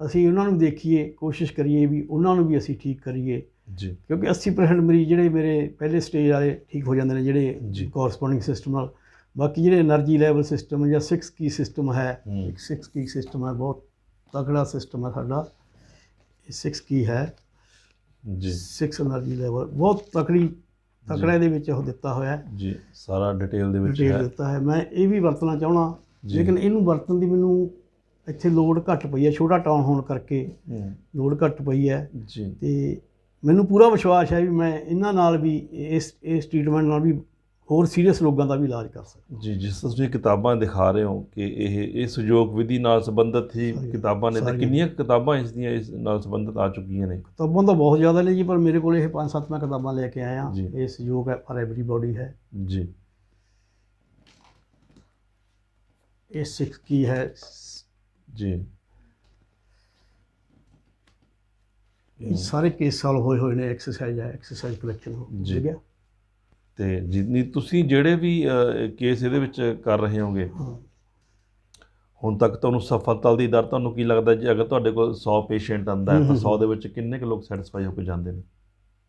ਅਸੀਂ ਉਹਨਾਂ ਨੂੰ ਦੇਖੀਏ, ਕੋਸ਼ਿਸ਼ ਕਰੀਏ ਵੀ ਉਹਨਾਂ ਨੂੰ ਵੀ ਅਸੀਂ ਠੀਕ ਕਰੀਏ। ਕਿਉਂਕਿ 80% ਮਰੀਜ਼ ਜਿਹੜੇ ਮੇਰੇ ਪਹਿਲੇ ਸਟੇਜ ਵਾਲੇ ਠੀਕ ਹੋ ਜਾਂਦੇ ਨੇ, ਜਿਹੜੇ ਕੋਰਸਪੋਂਡਿੰਗ ਸਿਸਟਮ ਨਾਲ। ਬਾਕੀ ਜਿਹੜੇ ਐਨਰਜੀ ਲੈਵਲ ਸਿਸਟਮ ਜਾਂ 6 ਕੀ ਸਿਸਟਮ ਹੈ, ਇੱਕ 6 ਕੀ ਸਿਸਟਮ ਹੈ, ਬਹੁਤ ਤਕੜਾ ਸਿਸਟਮ ਹੈ ਸਾਡਾ। ਇਹ 6 ਕੀ ਹੈ, 6 ਐਨਰਜੀ ਲੈਵਲ, ਬਹੁਤ ਤਕੜਾ ਇਹਦੇ ਵਿੱਚ ਉਹ ਦਿੱਤਾ ਹੋਇਆ ਜੀ, ਸਾਰਾ ਡਿਟੇਲ ਦੇ ਵਿੱਚ ਦਿੱਤਾ ਹੈ। ਮੈਂ ਇਹ ਵੀ ਵਰਤਣਾ ਚਾਹੁੰਦਾ, ਲੇਕਿਨ ਇਹਨੂੰ ਵਰਤਣ ਦੀ ਮੈਨੂੰ ਇੱਥੇ ਲੋੜ ਘੱਟ ਪਈ ਹੈ, ਛੋਟਾ ਟਾਊਨ ਹੋਣ ਕਰਕੇ ਲੋੜ ਘੱਟ ਪਈ ਹੈ। ਅਤੇ ਮੈਨੂੰ ਪੂਰਾ ਵਿਸ਼ਵਾਸ ਹੈ ਵੀ ਮੈਂ ਇਹਨਾਂ ਨਾਲ ਵੀ ਇਸ ਟਰੀਟਮੈਂਟ ਨਾਲ ਵੀ ਹੋਰ ਸੀਰੀਅਸ ਰੋਗਾਂ ਦਾ ਵੀ ਇਲਾਜ ਕਰ ਸਕਦਾ। ਜੀ, ਜਿਸ ਤਰ੍ਹਾਂ ਤੁਸੀਂ ਕਿਤਾਬਾਂ ਦਿਖਾ ਰਹੇ ਹੋ ਕਿ ਇਹ ਸਹਿਯੋਗ ਵਿਧੀ ਨਾਲ ਸੰਬੰਧਿਤ ਹੀ ਕਿਤਾਬਾਂ ਨੇ, ਤਾਂ ਕਿੰਨੀਆਂ ਕਿਤਾਬਾਂ ਇਸ ਦੀਆਂ ਇਸ ਨਾਲ ਸੰਬੰਧਿਤ ਆ ਚੁੱਕੀਆਂ ਨੇ? ਕਿਤਾਬਾਂ ਤਾਂ ਬਹੁਤ ਜ਼ਿਆਦਾ ਨੇ ਜੀ, ਪਰ ਮੇਰੇ ਕੋਲ ਇਹ 5-7 ਮੈਂ ਕਿਤਾਬਾਂ ਲੈ ਕੇ ਆਇਆ। ਇਹ ਸਹਿਯੋਗ ਹੈ ਫਾਰ ਐਵਰੀਬਾਡੀ ਹੈ ਜੀ। ਇਹ 6 ਕੀ ਹੈ ਜੀ। ਇਹ ਸਾਰੇ ਕੇਸ ਸਾਲ ਹੋਏ ਨੇ, ਐਕਸਰਸਾਈਜ਼ ਹੈ, ਐਕਸਰਸਾਈਜ਼ ਕਲੈਕਸ਼ਨ ਹੋ ਗਿਆ। ਅਤੇ ਜਿੰਨੀ ਤੁਸੀਂ ਜਿਹੜੇ ਵੀ ਕੇਸ ਇਹਦੇ ਵਿੱਚ ਕਰ ਰਹੇ ਹੋਗੇ ਹੁਣ ਤੱਕ, ਤੁਹਾਨੂੰ ਸਫਲਤਾ ਦੀ ਦਰ ਤੁਹਾਨੂੰ ਕੀ ਲੱਗਦਾ ਜੀ? ਅਗਰ ਤੁਹਾਡੇ ਕੋਲ 100 ਪੇਸ਼ੈਂਟ ਆਉਂਦਾ ਹੈ ਤਾਂ 100 ਦੇ ਵਿੱਚ ਕਿੰਨੇ ਕੁ ਲੋਕ ਸੈਟਿਸਫਾਈ ਹੋ ਕੇ ਜਾਂਦੇ ਨੇ?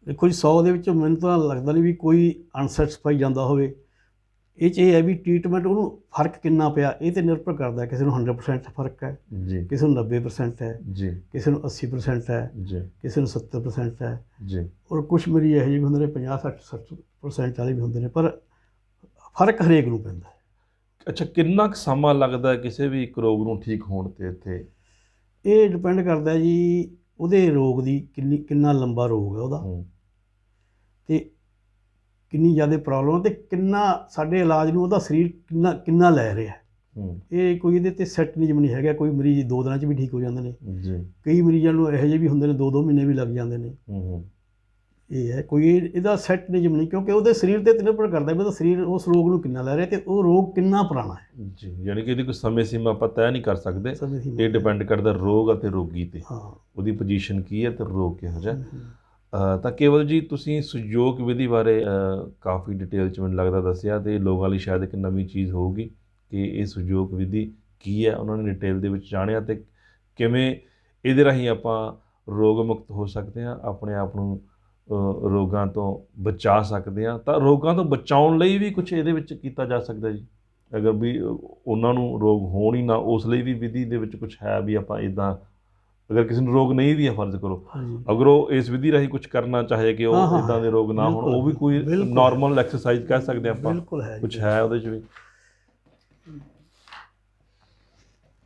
ਦੇਖੋ ਜੀ, 100 ਦੇ ਵਿੱਚ ਮੈਨੂੰ ਤਾਂ ਲੱਗਦਾ ਨਹੀਂ ਵੀ ਕੋਈ ਅਨਸੈਟਿਸਫਾਈ ਜਾਂਦਾ ਹੋਵੇ। ਇਹ 'ਚ ਇਹ ਹੈ ਵੀ ਟਰੀਟਮੈਂਟ ਉਹਨੂੰ ਫਰਕ ਕਿੰਨਾ ਪਿਆ, ਇਹ 'ਤੇ ਨਿਰਭਰ ਕਰਦਾ। ਕਿਸੇ ਨੂੰ 100% ਫਰਕ ਹੈ, ਕਿਸੇ ਨੂੰ 90% ਹੈ, ਕਿਸੇ ਨੂੰ 80% ਹੈ, ਕਿਸੇ ਨੂੰ 70% ਹੈ, ਔਰ ਕੁਛ ਮਰੀਜ਼ ਇਹੋ ਜਿਹੇ ਵੀ ਹੁੰਦੇ ਨੇ 50-60% ਵਾਲੇ ਵੀ ਹੁੰਦੇ ਨੇ, ਪਰ ਫਰਕ ਹਰੇਕ ਨੂੰ ਪੈਂਦਾ ਹੈ। ਅੱਛਾ, ਕਿੰਨਾ ਕੁ ਸਮਾਂ ਲੱਗਦਾ ਕਿਸੇ ਵੀ ਇੱਕ ਰੋਗ ਨੂੰ ਠੀਕ ਹੋਣ 'ਤੇ ਇੱਥੇ? ਇਹ ਡਿਪੈਂਡ ਕਰਦਾ ਜੀ ਉਹਦੇ ਰੋਗ ਦੀ ਕਿੰਨਾ ਲੰਬਾ ਰੋਗ ਹੈ ਉਹਦਾ, ਅਤੇ ਕਿੰਨੀ ਜ਼ਿਆਦਾ ਪ੍ਰੋਬਲਮ ਹੈ, ਅਤੇ ਕਿੰਨਾ ਸਾਡੇ ਇਲਾਜ ਨੂੰ ਉਹਦਾ ਸਰੀਰ ਕਿੰਨਾ ਲੈ ਰਿਹਾ। ਇਹ ਕੋਈ ਇਹਦੇ 'ਤੇ ਸੈੱਟ ਨਿਯਮ ਨਹੀਂ ਹੈਗਾ। ਕੋਈ ਮਰੀਜ਼ 2 ਦਿਨਾਂ 'ਚ ਵੀ ਠੀਕ ਹੋ ਜਾਂਦੇ ਨੇ, ਕਈ ਮਰੀਜ਼ਾਂ ਨੂੰ ਇਹੋ ਜਿਹੇ ਵੀ ਹੁੰਦੇ ਨੇ 2-2 ਮਹੀਨੇ ਵੀ ਲੱਗ ਜਾਂਦੇ ਨੇ। ਇਹ ਹੈ, ਕੋਈ ਇਹਦਾ ਸੈੱਟ ਨਿਯਮ ਨਹੀਂ, ਕਿਉਂਕਿ ਉਹਦੇ ਸਰੀਰ 'ਤੇ ਨਿਰਭਰ ਕਰਦਾ ਵੀ ਉਹਦਾ ਸਰੀਰ ਉਸ ਰੋਗ ਨੂੰ ਕਿੰਨਾ ਲੈ ਰਿਹਾ ਅਤੇ ਉਹ ਰੋਗ ਕਿੰਨਾ ਪੁਰਾਣਾ ਹੈ। ਜੀ, ਯਾਨੀ ਕਿ ਇਹਦੀ ਕੋਈ ਸਮੇਂ ਸੀਮਾ ਆਪਾਂ ਤੈਅ ਨਹੀਂ ਕਰ ਸਕਦੇ, ਇਹ ਡਿਪੈਂਡ ਕਰਦਾ ਰੋਗ ਅਤੇ ਰੋਗੀ 'ਤੇ, ਉਹਦੀ ਪੋਜੀਸ਼ਨ ਕੀ ਹੈ ਅਤੇ ਰੋਗ ਕਿਹੋ ਜਿਹਾ। ਤਾਂ ਕੇਵਲ ਜੀ, ਤੁਸੀਂ ਸਹਿਯੋਗ ਵਿਧੀ ਬਾਰੇ ਕਾਫੀ ਡਿਟੇਲ 'ਚ ਮੈਨੂੰ ਲੱਗਦਾ ਦੱਸਿਆ, ਅਤੇ ਲੋਕਾਂ ਲਈ ਸ਼ਾਇਦ ਇੱਕ ਨਵੀਂ ਚੀਜ਼ ਹੋਊਗੀ ਕਿ ਇਹ ਸਹਿਯੋਗ ਵਿਧੀ ਕੀ ਹੈ, ਉਹਨਾਂ ਨੇ ਡਿਟੇਲ ਦੇ ਵਿੱਚ ਜਾਣਿਆ, ਅਤੇ ਕਿਵੇਂ ਇਹਦੇ ਰਾਹੀਂ ਆਪਾਂ ਰੋਗ ਮੁਕਤ ਹੋ ਸਕਦੇ ਹਾਂ, ਆਪਣੇ ਆਪ ਨੂੰ ਰੋਗਾਂ ਤੋਂ ਬਚਾ ਸਕਦੇ ਹਾਂ। ਤਾਂ ਰੋਗਾਂ ਤੋਂ ਬਚਾਉਣ ਲਈ ਵੀ ਕੁਛ ਇਹਦੇ ਵਿੱਚ ਕੀਤਾ ਜਾ ਸਕਦਾ ਜੀ? ਅਗਰ ਵੀ ਉਹਨਾਂ ਨੂੰ ਰੋਗ ਹੋਣ ਹੀ ਨਾ, ਉਸ ਲਈ ਵੀ ਵਿਧੀ ਦੇ ਵਿੱਚ ਕੁਛ ਹੈ ਵੀ ਆਪਾਂ ਇੱਦਾਂ, ਅਗਰ ਕਿਸੇ ਨੂੰ ਰੋਗ ਨਹੀਂ ਵੀ ਹੈ, ਫਰਜ਼ ਕਰੋ, ਅਗਰ ਉਹ ਇਸ ਵਿਧੀ ਰਾਹੀਂ ਕੁਛ ਕਰਨਾ ਚਾਹੇ ਕਿ ਉਹ ਇੱਦਾਂ ਦੇ ਰੋਗ ਨਾ ਹੋਣ, ਉਹ ਵੀ ਕੋਈ ਨਾਰਮਲ ਐਕਸਰਸਾਈਜ਼ ਕਹਿ ਸਕਦੇ ਆਪਾਂ, ਕੁਛ ਹੈ ਉਹਦੇ 'ਚ ਵੀ?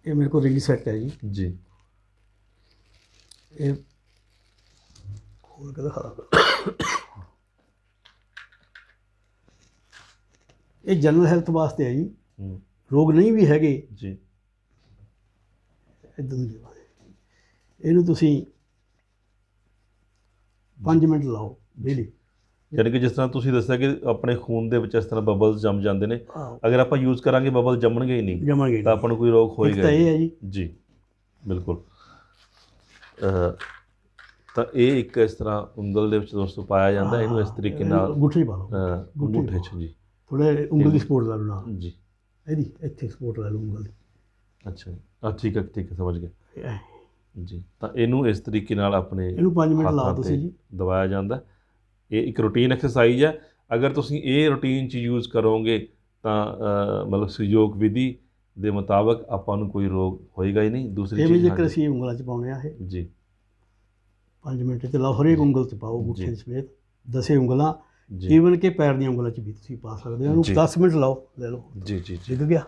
ਇਹ ਮੇਰੇ ਕੋਲ ਰਿੰਗ ਸੈੱਟ ਹੈ ਜੀ। ਜੀ ਇਹ ਹੋਰ ਕਿਹਦਾ ਖਰਾ ਇਹ ਜਨਰਲ ਹੈਲਥ ਵਾਸਤੇ ਹੈ ਜੀ, ਹੂੰ ਰੋਗ ਨਹੀਂ ਵੀ ਹੈਗੇ ਜੀ ਇੱਦਾਂ ਨੂੰ ਇਹਨੂੰ ਤੁਸੀਂ 5 ਮਿੰਟ ਲਾਓ ਡੇਲੀ। ਯਾਨੀ ਕਿ ਜਿਸ ਤਰ੍ਹਾਂ ਤੁਸੀਂ ਦੱਸਿਆ ਕਿ ਆਪਣੇ ਖੂਨ ਦੇ ਵਿੱਚ ਇਸ ਤਰ੍ਹਾਂ ਬਬਲਸ ਜੰਮ ਜਾਂਦੇ ਨੇ, ਆਹੋ ਅਗਰ ਆਪਾਂ ਯੂਜ਼ ਕਰਾਂਗੇ ਬਬਲ ਜੰਮਣਗੇ ਹੀ ਨਹੀਂ, ਜਮਾਂਗੇ ਤਾਂ ਆਪਾਂ ਨੂੰ ਕੋਈ ਰੋਗ ਹੋਏਗਾ ਤਾਂ ਹੀ ਇਹ ਹੈ ਜੀ। ਜੀ ਬਿਲਕੁਲ। ਤਾਂ ਇਹ ਇੱਕ ਇਸ ਤਰ੍ਹਾਂ ਉਂਗਲ ਦੇ ਵਿੱਚ ਦੋਸਤੋ ਪਾਇਆ ਜਾਂਦਾ, ਇਹਨੂੰ ਇਸ ਤਰੀਕੇ ਨਾਲ ਗੁੱਠੀ ਪਾ ਲਓ, ਅੰਗੂਠੇ 'ਚ ਜੀ ਥੋੜਾ ਉਂਗਲ ਦੀ ਸਪੋਰਟ ਲਾ ਲਓ ਨਾਲ, ਜੀ ਇਹਦੀ ਇੱਥੇ ਸਪੋਰਟ ਲਾ ਲਓ ਉਂਗਲ ਦੀ। ਅੱਛਾ ਜੀ ਠੀਕ ਹੈ ਸਮਝ ਗਏ ਐਂ। ਜੀ। ਤਾਂ ਇਹਨੂੰ ਇਸ ਤਰੀਕੇ ਨਾਲ ਆਪਣੇ ਇਹਨੂੰ 5 ਮਿੰਟ ਲਾਓ ਹੱਥਾਂ ਤੁਸੀਂ ਤੇ ਜੀ। ਦਬਾਇਆ ਜਾਂਦਾ। ਇਹ ਇੱਕ ਰੂਟੀਨ ਐਕਸਰਸਾਈਜ਼ ਹੈ, ਅਗਰ ਤੁਸੀਂ ਇਹ ਰੂਟੀਨ 'ਚ ਯੂਜ਼ ਕਰੋਗੇ ਤਾਂ ਮਤਲਬ ਸਹਿਯੋਗ ਵਿਧੀ ਦੇ ਮੁਤਾਬਕ ਆਪਾਂ ਨੂੰ ਕੋਈ ਰੋਗ ਹੋਏਗਾ ਹੀ ਨਹੀਂ। ਦੂਸਰੀ ਇਹ ਵੀ ਚੀਜ਼ ਜੇਕਰ ਅਸੀਂ ਉਂਗਲਾਂ 'ਚ ਪਾਉਣੇ ਆ ਇਹ ਜੀ 5 ਮਿੰਟ 'ਚ ਲਾਓ, ਹਰੇਕ ਉਂਗਲ 'ਚ ਪਾਓ, ਜੀ। ਗੁੱਠੇ ਸਮੇਤ 10 ਉਂਗਲਾਂ, ਜੀ ਈਵਨ ਕਿ ਪੈਰ ਦੀਆਂ ਉਂਗਲਾਂ 'ਚ ਵੀ ਤੁਸੀਂ ਪਾ ਸਕਦੇ ਹੋ। ਇਹਨੂੰ ਜੀ। 10 ਮਿੰਟ ਲਾਓ, ਲੈ ਲਓ, ਜੀ ਜੀ ਜੀ। ਡਿੱਗ ਗਿਆ।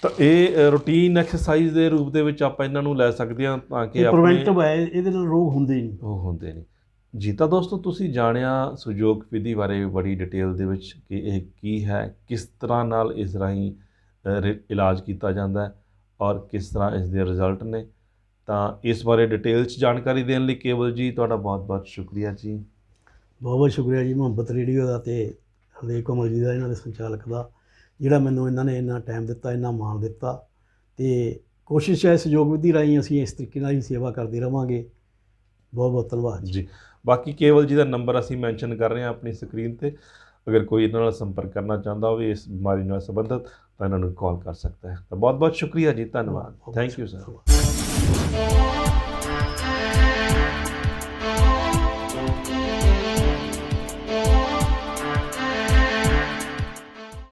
ਤਾਂ ਇਹ ਰੂਟੀਨ ਐਕਸਰਸਾਈਜ਼ ਦੇ ਰੂਪ ਦੇ ਵਿੱਚ ਆਪਾਂ ਇਹਨਾਂ ਨੂੰ ਲੈ ਸਕਦੇ ਹਾਂ ਤਾਂ ਕਿ ਇਹ ਆਪਣੇ ਪ੍ਰੀਵੈਂਟਿਵ ਹੈ, ਇਹਦੇ ਨਾਲ ਰੋਗ ਹੁੰਦੇ ਹੀ ਨਹੀਂ। ਉਹ ਹੁੰਦੇ ਨੇ ਜੀ। ਤਾਂ ਦੋਸਤੋ ਤੁਸੀਂ ਜਾਣਿਆ ਸਹਿਯੋਗ ਵਿਧੀ ਬਾਰੇ ਬੜੀ ਡਿਟੇਲ ਦੇ ਵਿੱਚ ਕਿ ਇਹ ਕੀ ਹੈ, ਕਿਸ ਤਰ੍ਹਾਂ ਨਾਲ ਇਸ ਰਾਹੀਂ ਇਲਾਜ ਕੀਤਾ ਜਾਂਦਾ ਹੈ ਔਰ ਕਿਸ ਤਰ੍ਹਾਂ ਇਸ ਦੇ ਰਿਜ਼ਲਟ ਨੇ। ਤਾਂ ਇਸ ਬਾਰੇ ਡਿਟੇਲ 'ਚ ਜਾਣਕਾਰੀ ਦੇਣ ਲਈ ਕੇਵਲ ਜੀ ਤੁਹਾਡਾ ਬਹੁਤ-ਬਹੁਤ ਸ਼ੁਕਰੀਆ ਜੀ। ਬਹੁਤ ਬਹੁਤ ਸ਼ੁਕਰੀਆ ਜੀ ਮੁਹੱਬਤ ਰੇਡੀਓ ਦਾ ਤੇ ਹਰਦੇਵ ਕਮਲ ਜੀ ਦਾ, ਇਹਨਾਂ ਦੇ ਸੰਚਾਲਕ ਦਾ, ਜਿਹੜਾ ਮੈਨੂੰ ਇਹਨਾਂ ਨੇ ਇੰਨਾ ਟਾਈਮ ਦਿੱਤਾ, ਇੰਨਾ ਮਾਣ ਦਿੱਤਾ। ਤੇ ਕੋਸ਼ਿਸ਼ ਹੈ ਸਹਿਯੋਗ ਵਿਧੀ ਰਾਹੀਂ ਅਸੀਂ ਇਸ ਤਰੀਕੇ ਨਾਲ ਹੀ ਸੇਵਾ ਕਰਦੇ ਰਹਾਂਗੇ। ਬਹੁਤ ਬਹੁਤ ਧੰਨਵਾਦ ਜੀ। ਬਾਕੀ ਕੇਵਲ ਜੀ ਦਾ ਨੰਬਰ ਅਸੀਂ ਮੈਂਸ਼ਨ ਕਰ ਰਹੇ ਹਾਂ ਆਪਣੀ ਸਕਰੀਨ ਤੇ, ਅਗਰ ਕੋਈ ਇਹਨਾਂ ਨਾਲ ਸੰਪਰਕ ਕਰਨਾ ਚਾਹੁੰਦਾ ਹੋਵੇ ਇਸ ਬਿਮਾਰੀ ਨਾਲ ਸੰਬੰਧਿਤ ਤਾਂ ਇਹਨਾਂ ਨੂੰ ਕਾਲ ਕਰ ਸਕਦਾ ਹੈ। ਤਾਂ ਬਹੁਤ ਬਹੁਤ ਸ਼ੁਕਰੀਆ ਜੀ, ਧੰਨਵਾਦ, ਥੈਂਕ ਯੂ ਸਰ।